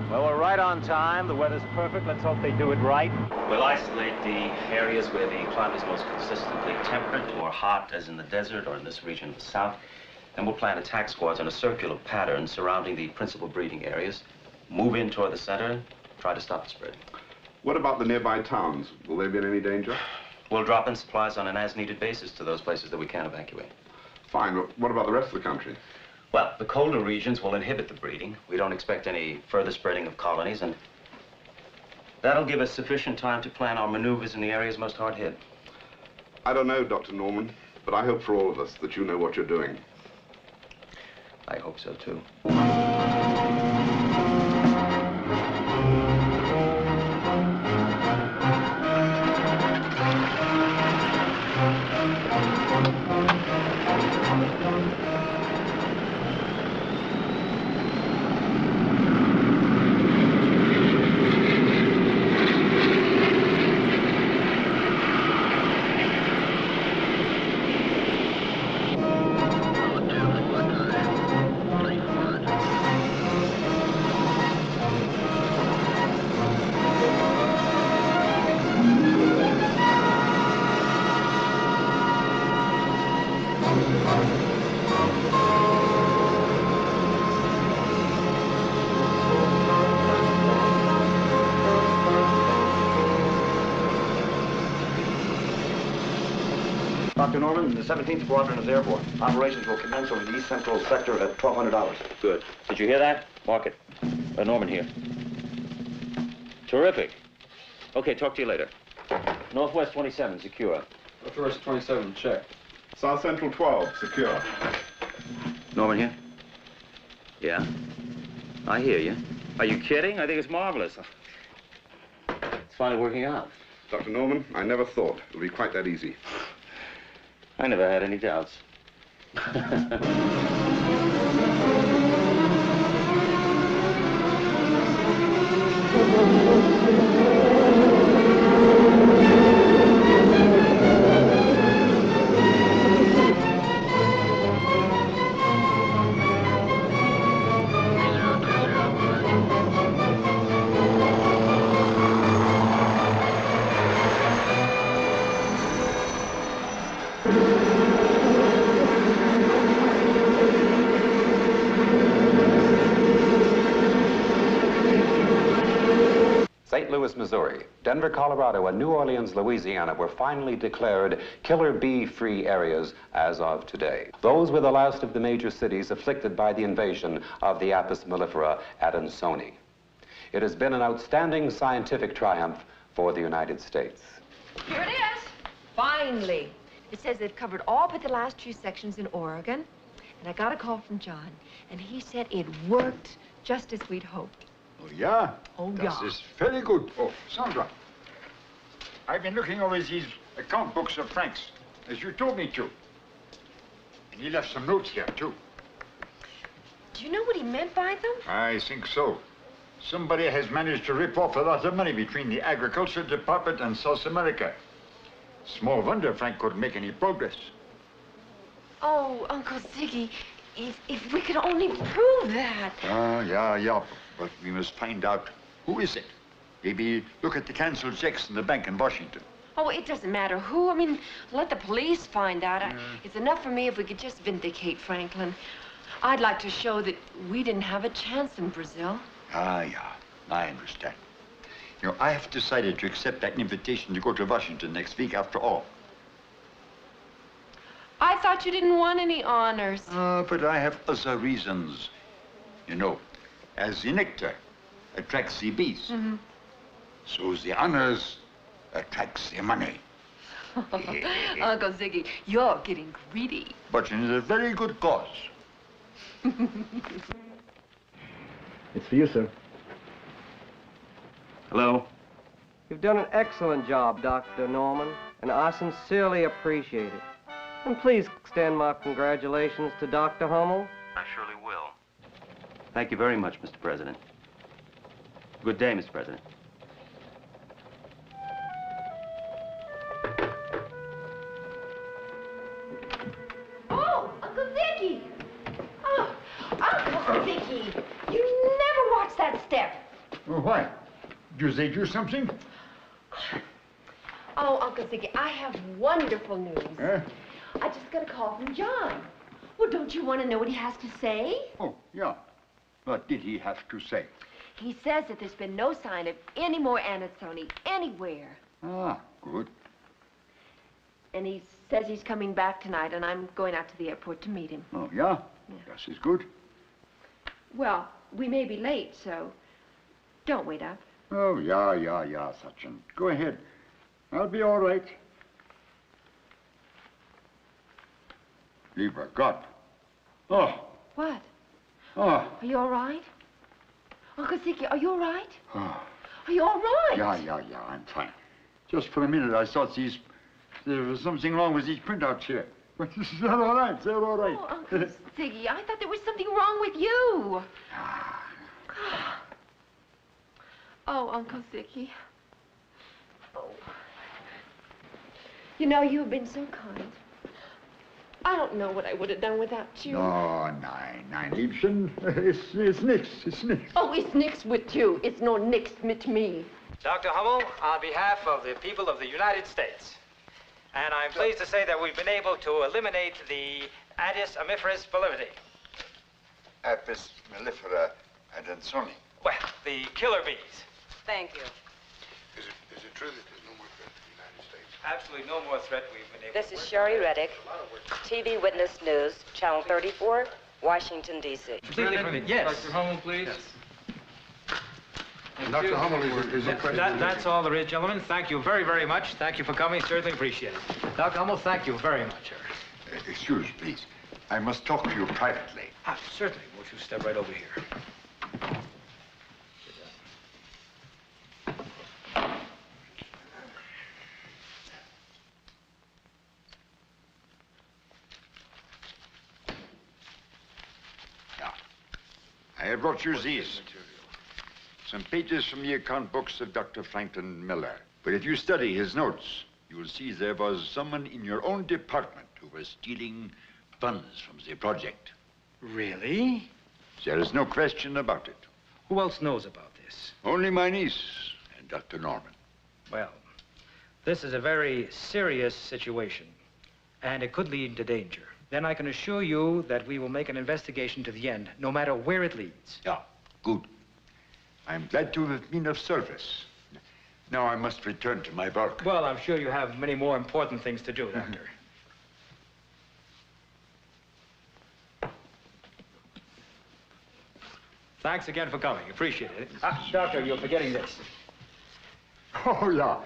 S5: Well, we're right on time. The weather's perfect. Let's hope they do it right.
S8: We'll isolate the areas where the climate is most consistently temperate or hot, as in the desert or in this region of the south. Then we'll plant attack squads on a circular pattern surrounding the principal breeding areas. Move in toward the center, try to stop the spread.
S7: What about the nearby towns? Will they be in any danger?
S8: We'll drop in supplies on an as-needed basis to those places that we can't evacuate.
S7: Fine, but what about the rest of the country?
S8: Well, the colder regions will inhibit the breeding. We don't expect any further spreading of colonies, and that'll give us sufficient time to plan our maneuvers in the areas most hard hit.
S7: I don't know, Dr. Norman, but I hope for all of us that you know what you're doing.
S8: I hope so, too.
S10: Dr. Norman, the 17th Squadron is airborne. Operations will commence over the east central sector at 1200 hours.
S5: Good. Did you hear that? Mark it. Norman here. Terrific. Okay, talk to you later. Northwest 27, secure.
S22: Northwest 27, check. South Central 12, secure.
S5: Norman here? Yeah? I hear you. Are you kidding? I think it's marvelous. It's finally working out.
S7: Dr. Norman, I never thought it would be quite that easy.
S5: I never had any doubts.
S1: St. Louis, Missouri, Denver, Colorado, and New Orleans, Louisiana were finally declared killer bee-free areas as of today. Those were the last of the major cities afflicted by the invasion of the Apis mellifera at Ansoni. It has been an outstanding scientific triumph for the United States.
S3: Here it is. Finally. It says they've covered all but the last 2 sections in Oregon. And I got a call from John, and he said it worked just as we'd hoped.
S12: Oh, yeah?
S3: Oh,
S12: Das
S3: yeah.
S12: ist very good. Oh, Sandra, I've been looking over these account books of Frank's, as you told me to. And he left some notes here, too.
S3: Do you know what he meant by them?
S12: I think so. Somebody has managed to rip off a lot of money between the Agriculture Department and South America. Small wonder Frank couldn't make any progress.
S3: Oh, Uncle Ziggy, if we could only prove that.
S12: Yeah. But we must find out who is it. Maybe look at the canceled checks in the bank in Washington.
S3: Oh, it doesn't matter who. I mean, let the police find out. It's enough for me if we could just vindicate Franklin. I'd like to show that we didn't have a chance in Brazil.
S12: Yeah, I understand. You know, I have decided to accept that invitation to go to Washington next week after all.
S3: I thought you didn't want any honors.
S12: But I have other reasons. You know, as the nectar attracts the bees, so the honors attracts the money.
S3: Uncle Ziggy, you're getting greedy.
S12: But in a very good cause.
S22: It's for you, sir.
S5: Hello?
S13: You've done an excellent job, Dr. Norman, and I sincerely appreciate it. And please extend my congratulations to Dr. Hummel.
S8: I surely will.
S5: Thank you very much, Mr. President. Good day, Mr. President.
S3: Oh, Uncle Ziggy! Oh, Uncle Ziggy! You never watch that step.
S12: Well, why? Did they do something?
S3: Oh, Uncle Ziggy, I have wonderful news.
S12: Huh?
S3: I just got a call from John. Well, don't you want to know what he has to say?
S12: Oh, yeah. What did he have to say?
S3: He says that there's been no sign of any more Anatsoni anywhere.
S12: Ah, good.
S3: And he says he's coming back tonight, and I'm going out to the airport to meet him.
S12: Oh, yeah? That is good.
S3: Well, we may be late, so don't wait up.
S12: Oh, yeah, Sachin. Go ahead. I'll be all right. Lieber Gott. Oh.
S3: What?
S12: Oh.
S3: Are you all right? Uncle Ziggy, are you all right?
S12: Oh.
S3: Are you all right?
S12: Yeah, I'm fine. Just for a minute, I thought there was something wrong with these printouts here. But they're all right, they're all right.
S3: Oh, Uncle Ziggy, I thought there was something wrong with you. Oh, Uncle Ziggy. Oh. You know, you've been so kind. I don't know what I would have done without you.
S12: No, nein, Liebchen. It's nix.
S3: Oh, it's nix with you. It's no nix with me.
S24: Dr. Hummel, on behalf of the people of the United States, and I'm pleased to say that we've been able to eliminate the Apis mellifera validity.
S12: Apis mellifera adansoni.
S24: Well, the killer bees.
S20: Thank you.
S7: Is it true that there's no more threat to the United States?
S24: absolutely no more threat we've been able
S2: This is Sherry Reddick, TV Witness News, Channel 34, Washington, D.C.
S24: Yes.
S15: Dr. Hummel, please.
S24: Yes.
S12: Dr. Hummel is
S24: That's all there is, gentlemen. Thank you very, very much. Thank you for coming. Certainly appreciate it. Dr. Hummel, thank you very much, sir.
S12: Excuse, please. I must talk to you privately.
S24: Certainly. Won't you step right over here?
S12: I have brought you these. Some pages from the account books of Dr. Franklin Miller. But if you study his notes, you will see there was someone in your own department who was stealing funds from the project.
S24: Really?
S12: There is no question about it.
S24: Who else knows about this?
S12: Only my niece and Dr. Norman.
S24: Well, this is a very serious situation, and it could lead to danger. Then I can assure you that we will make an investigation to the end, no matter where it leads.
S12: Yeah, good. I'm glad to have been of service. Now I must return to my work.
S24: Well, I'm sure you have many more important things to do, Doctor. Thanks again for coming. Appreciate it. Doctor, you're forgetting this.
S12: Oh, yeah.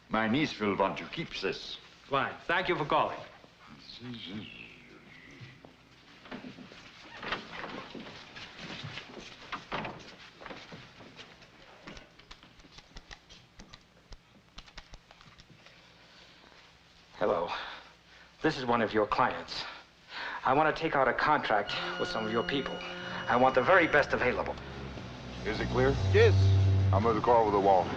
S12: My niece will want to keep this.
S24: Fine. Thank you for calling. Hello. This is one of your clients. I want to take out a contract with some of your people. I want the very best available.
S22: Is it clear? Yes. I'm with the car over the wall.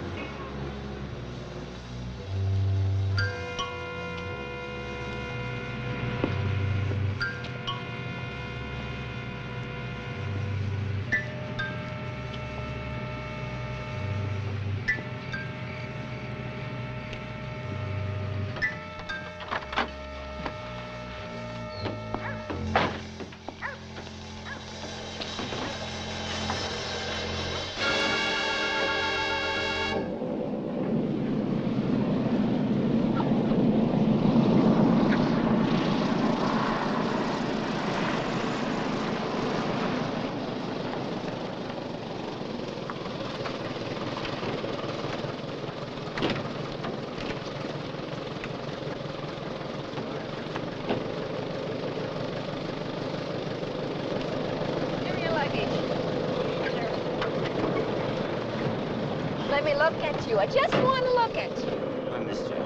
S4: Let me look at you. I just want to look at you.
S8: I missed you.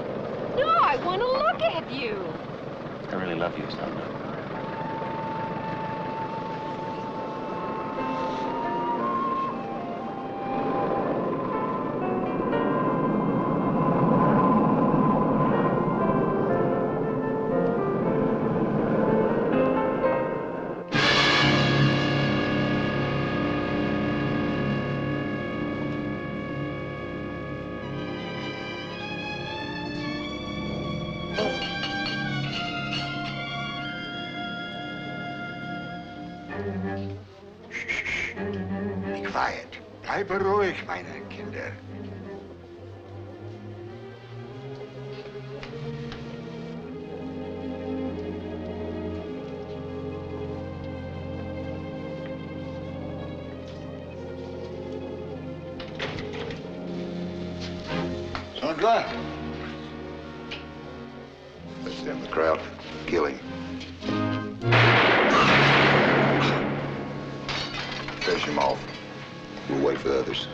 S4: No, I want to look at you.
S8: I really love you, Sandra.
S12: Be quiet. Bleibe ruhig, meine Kinder. Sandra? Let's stem the crowd. Kill him. Finish him off. We'll wait for the others.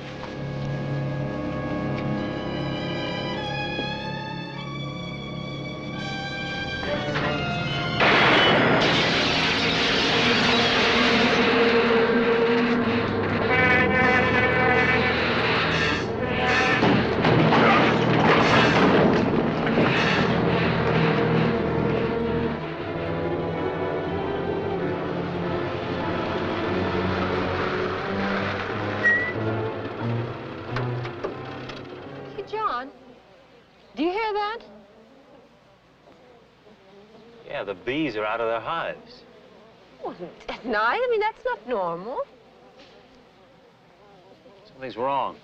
S4: John, do you hear that?
S8: Yeah, the bees are out of their hives.
S4: Well, at night? I mean, that's not normal.
S8: Something's wrong.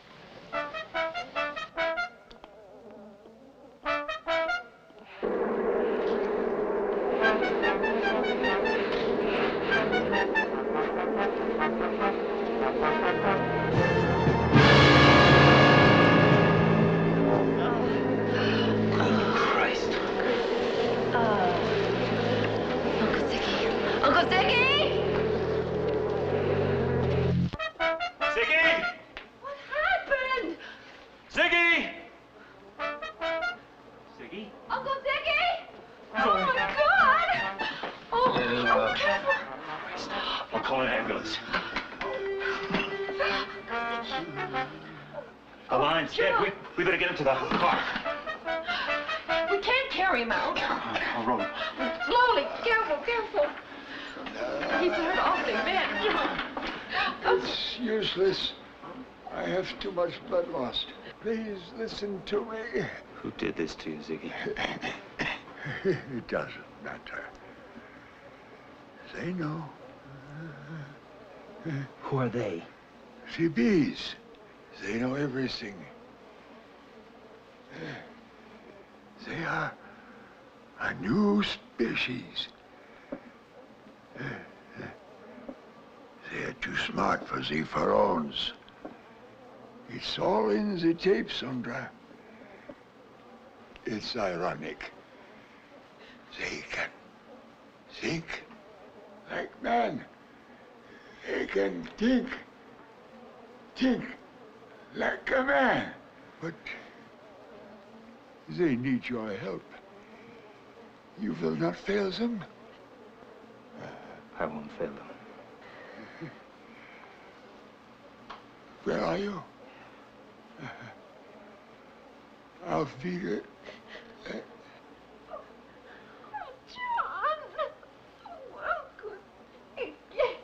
S3: Uncle Ziggy!
S5: Ziggy!
S3: What happened?
S5: Ziggy! Ziggy?
S3: Uncle Ziggy! Oh, my God! Oh, careful.
S5: I'll call an ambulance. The line's dead. We better get him to the car.
S3: We can't carry him out.
S5: I'll roll him.
S3: Slowly. Careful, careful. He's hurt awfully bad.
S16: It's useless. I have too much blood lost. Please listen to me.
S5: Who did this to you, Ziggy?
S16: It doesn't matter. They know.
S24: Who are they?
S16: The bees. They know everything. They are a new species. They are too smart for the pharaohs. It's all in the tape, Sondra. It's ironic. They can think like man. They can think like a man. But they need your help. You will not fail them?
S5: I won't fail them.
S16: Where are you? Auf Wiedersehen.
S3: John! Welcome again.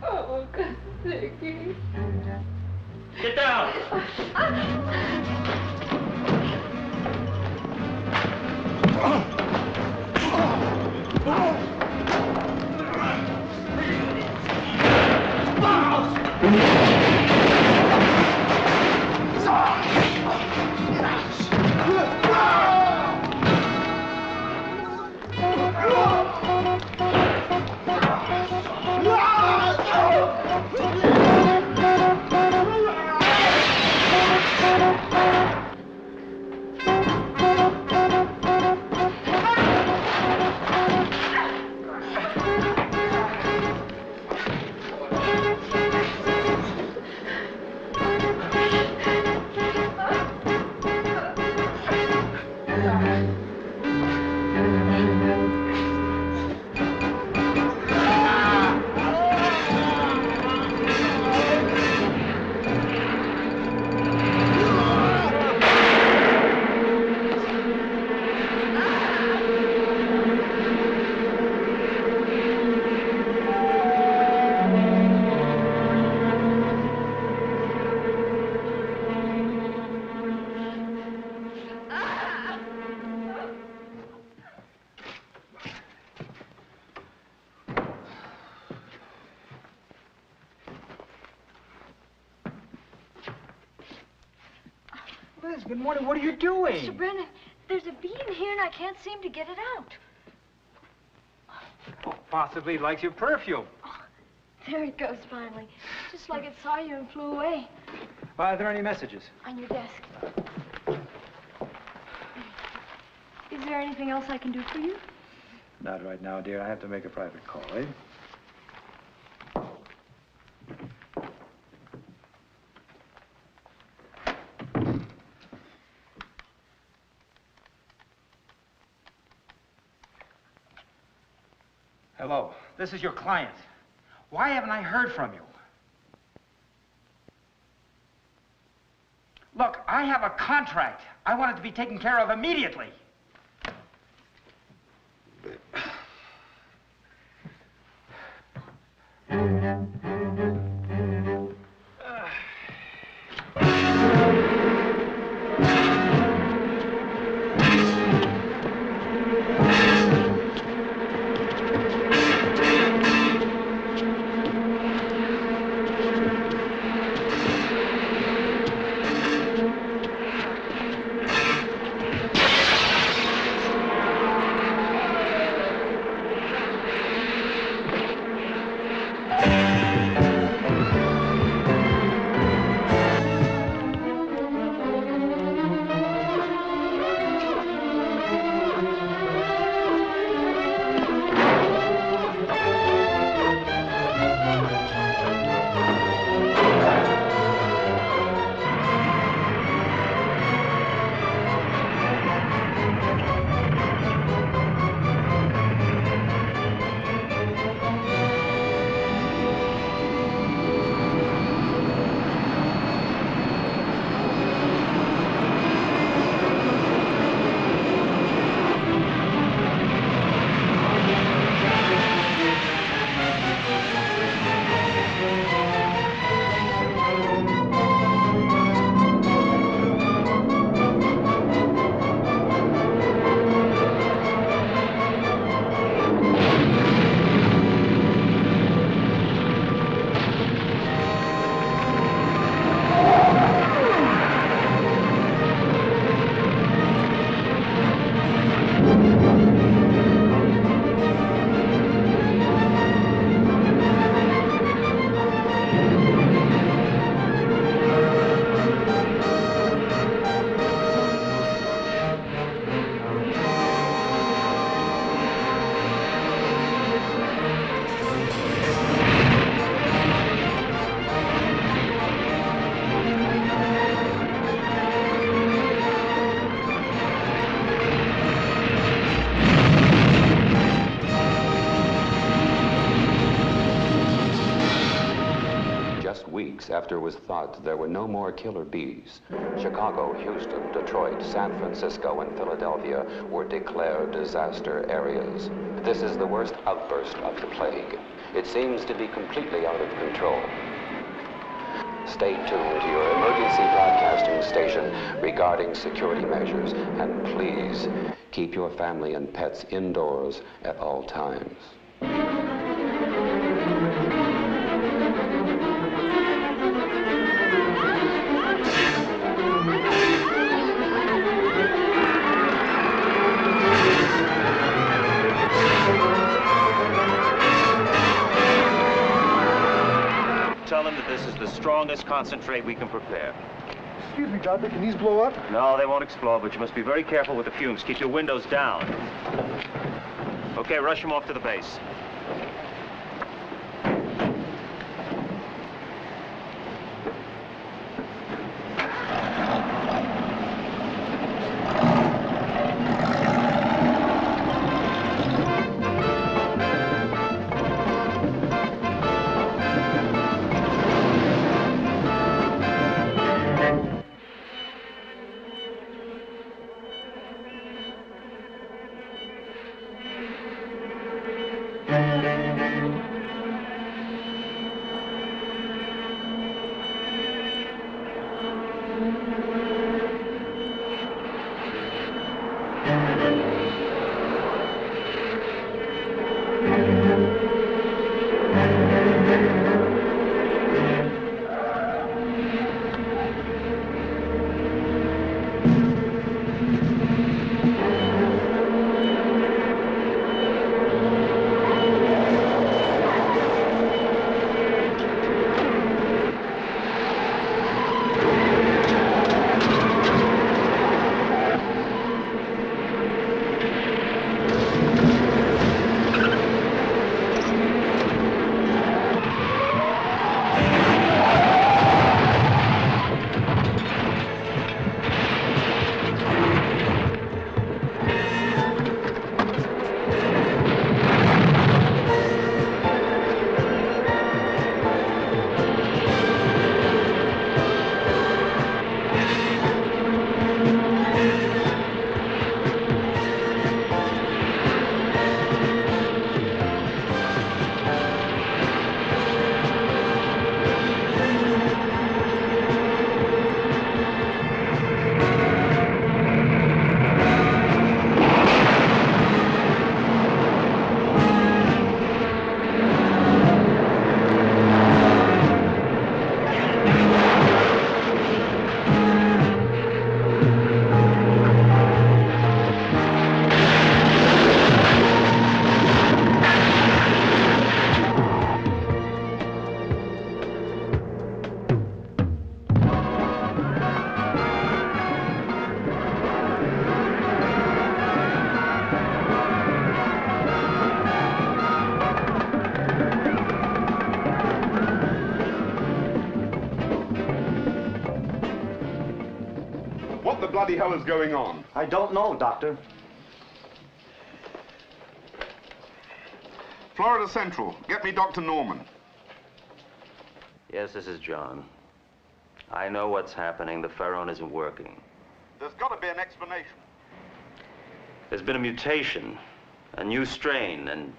S3: Oh, Uncle Ziggy.
S5: Get down!
S24: Liz, good morning. What are you doing?
S17: Mr. Brennan, there's a bee in here and I can't seem to get it out.
S24: Oh, possibly likes your perfume.
S17: There it goes finally. Just like it saw you and flew away.
S24: Are there any messages?
S17: On your desk. Is there anything else I can do for you?
S24: Not right now, dear. I have to make a private call, eh? Hello, this is your client. Why haven't I heard from you? Look, I have a contract. I want it to be taken care of immediately.
S1: weeks after it was thought there were no more killer bees, Chicago, Houston, Detroit, San Francisco, and Philadelphia were declared disaster areas. This is the worst outburst of the plague. It seems to be completely out of control. Stay tuned to your emergency broadcasting station regarding security measures, and please keep your family and pets indoors at all times.
S8: Tell them that this is the strongest concentrate we can prepare.
S22: Excuse me, Doctor, can these blow up?
S8: No, they won't explode, but you must be very careful with the fumes. Keep your windows down. Okay, rush them off to the base.
S14: bloody hell is going on?
S10: I don't know, Doctor.
S14: Florida Central, get me Dr. Norman.
S8: Yes, this is John. I know what's happening. The pherone isn't working.
S14: There's got to be an explanation.
S8: There's been a mutation, a new strain, and,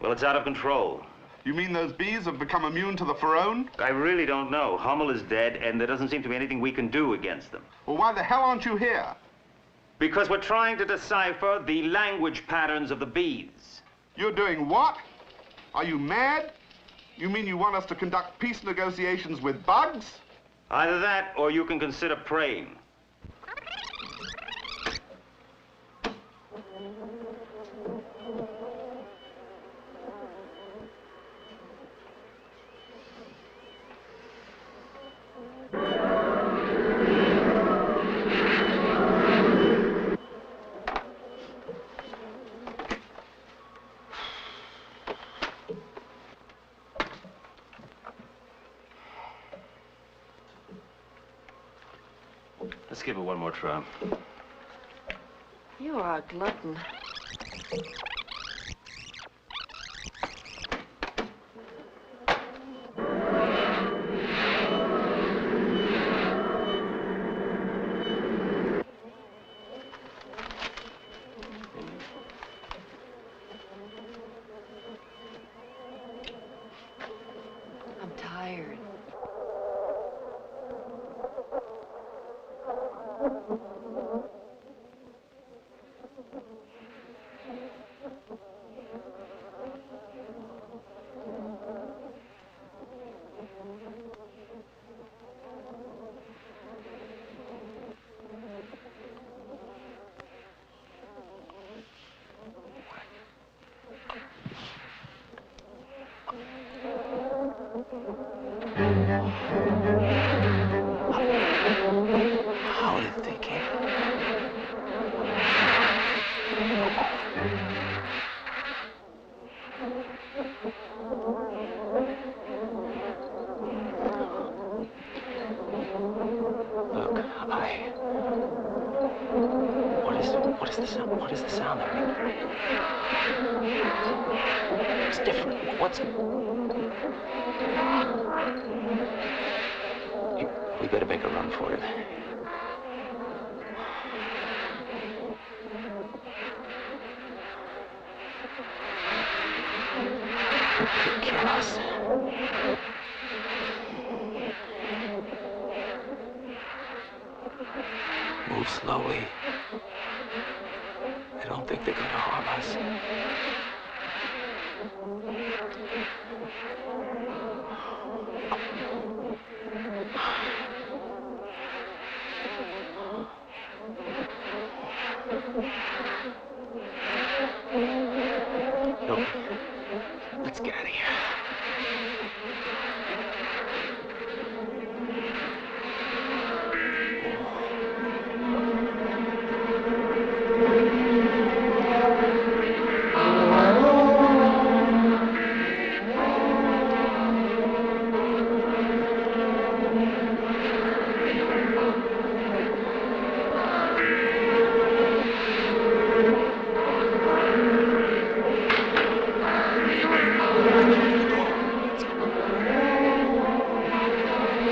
S8: well, it's out of control.
S14: You mean those bees have become immune to the pherone?
S8: I really don't know. Hummel is dead, and there doesn't seem to be anything we can do against them.
S14: Well, why the hell aren't you here?
S8: Because we're trying to decipher the language patterns of the bees.
S14: You're doing what? Are you mad? You mean you want us to conduct peace negotiations with bugs?
S8: Either that, or you can consider praying. Let's give it one more try.
S3: You are a glutton.
S18: How did they get? Look, what is the sound? What is the sound they're making? It's different. What's it? We better make a run for it. They'll kill us. Move slowly. I don't think they're going to harm us. Look, let's get out of here.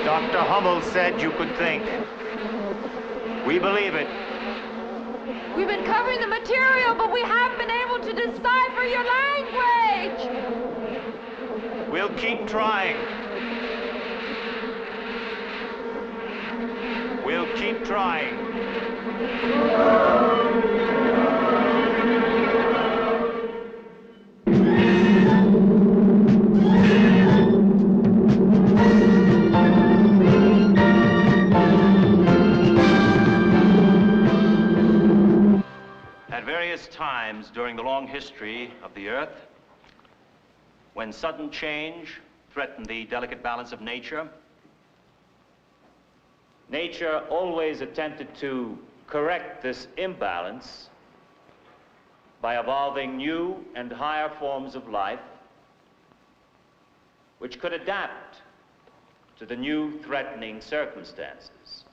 S5: Dr. Hummel said you could think. We believe it.
S4: We've been covering the material, but we haven't been able to decipher your language.
S5: We'll keep trying. We'll keep trying. At various times during the long history of the Earth, when sudden change threatened the delicate balance of nature, nature always attempted to correct this imbalance by evolving new and higher forms of life which could adapt to the new threatening circumstances.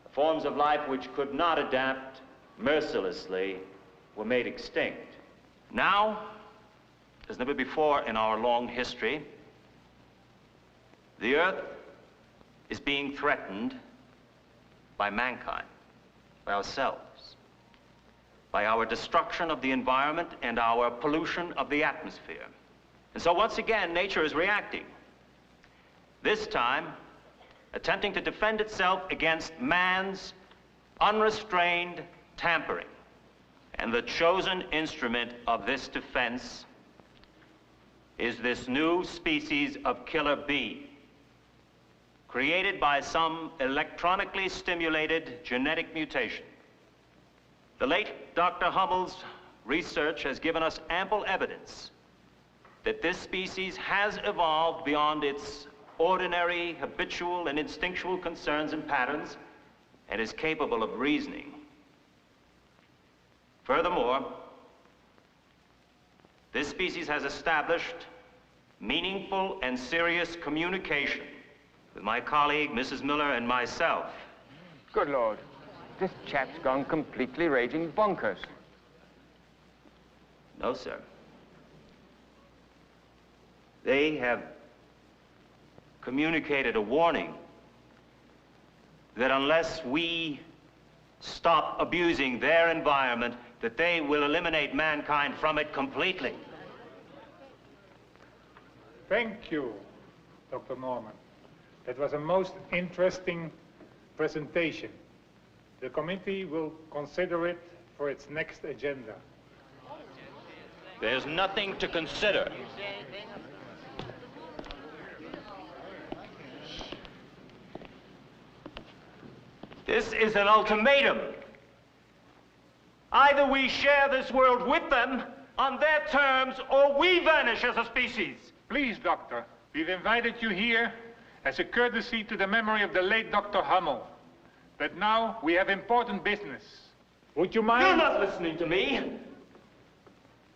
S5: The forms of life which could not adapt mercilessly were made extinct. Now, as never before in our long history, the Earth is being threatened by mankind, by ourselves, by our destruction of the environment and our pollution of the atmosphere. And so once again, nature is reacting. This time, attempting to defend itself against man's unrestrained tampering. And the chosen instrument of this defense is this new species of killer bee, created by some electronically stimulated genetic mutation. The late Dr. Hummel's research has given us ample evidence that this species has evolved beyond its ordinary, habitual, and instinctual concerns and patterns, and is capable of reasoning. Furthermore, this species has established meaningful and serious communication with my colleague, Mrs. Miller, and myself.
S11: Good Lord, this chap's gone completely raging bonkers.
S5: No, sir. They have communicated a warning that unless we stop abusing their environment, that they will eliminate mankind from it completely.
S19: Thank you, Dr. Norman. That was a most interesting presentation. The committee will consider it for its next agenda.
S5: There's nothing to consider. This is an ultimatum. Either we share this world with them on their terms, or we vanish as a species.
S19: Please, Doctor, we've invited you here as a courtesy to the memory of the late Dr. Hummel. But now we have important business. Would you mind?
S6: You're not listening to me.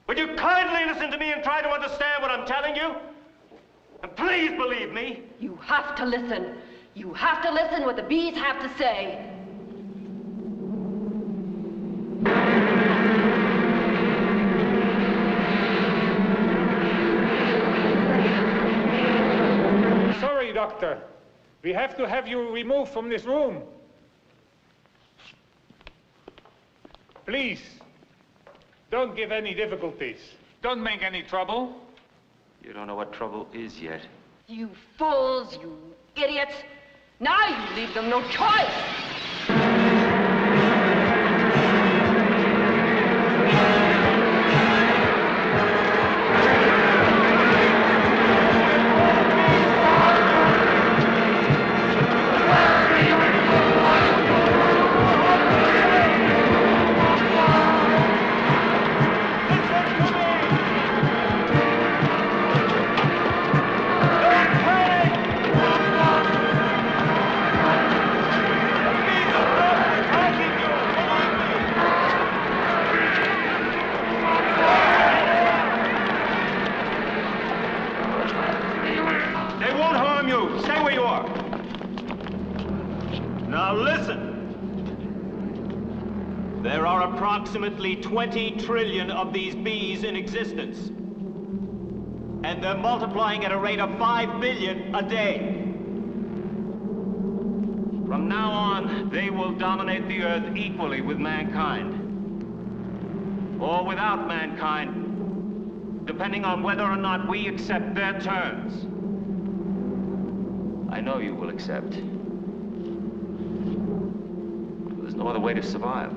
S6: Would you kindly listen to me and try to understand what I'm telling you? And please believe me.
S9: You have to listen. You have to listen what the bees have to say.
S19: Sorry, Doctor. We have to have you removed from this room. Please, don't give any difficulties. Don't make any trouble.
S6: You don't know what trouble is yet.
S9: You fools, you idiots. Now you leave them no choice.
S6: There are approximately 20 trillion of these bees in existence. And they're multiplying at a rate of 5 billion a day. From now on, they will dominate the Earth equally with mankind. Or without mankind, depending on whether or not we accept their terms. I know you will accept. There's no other way to survive.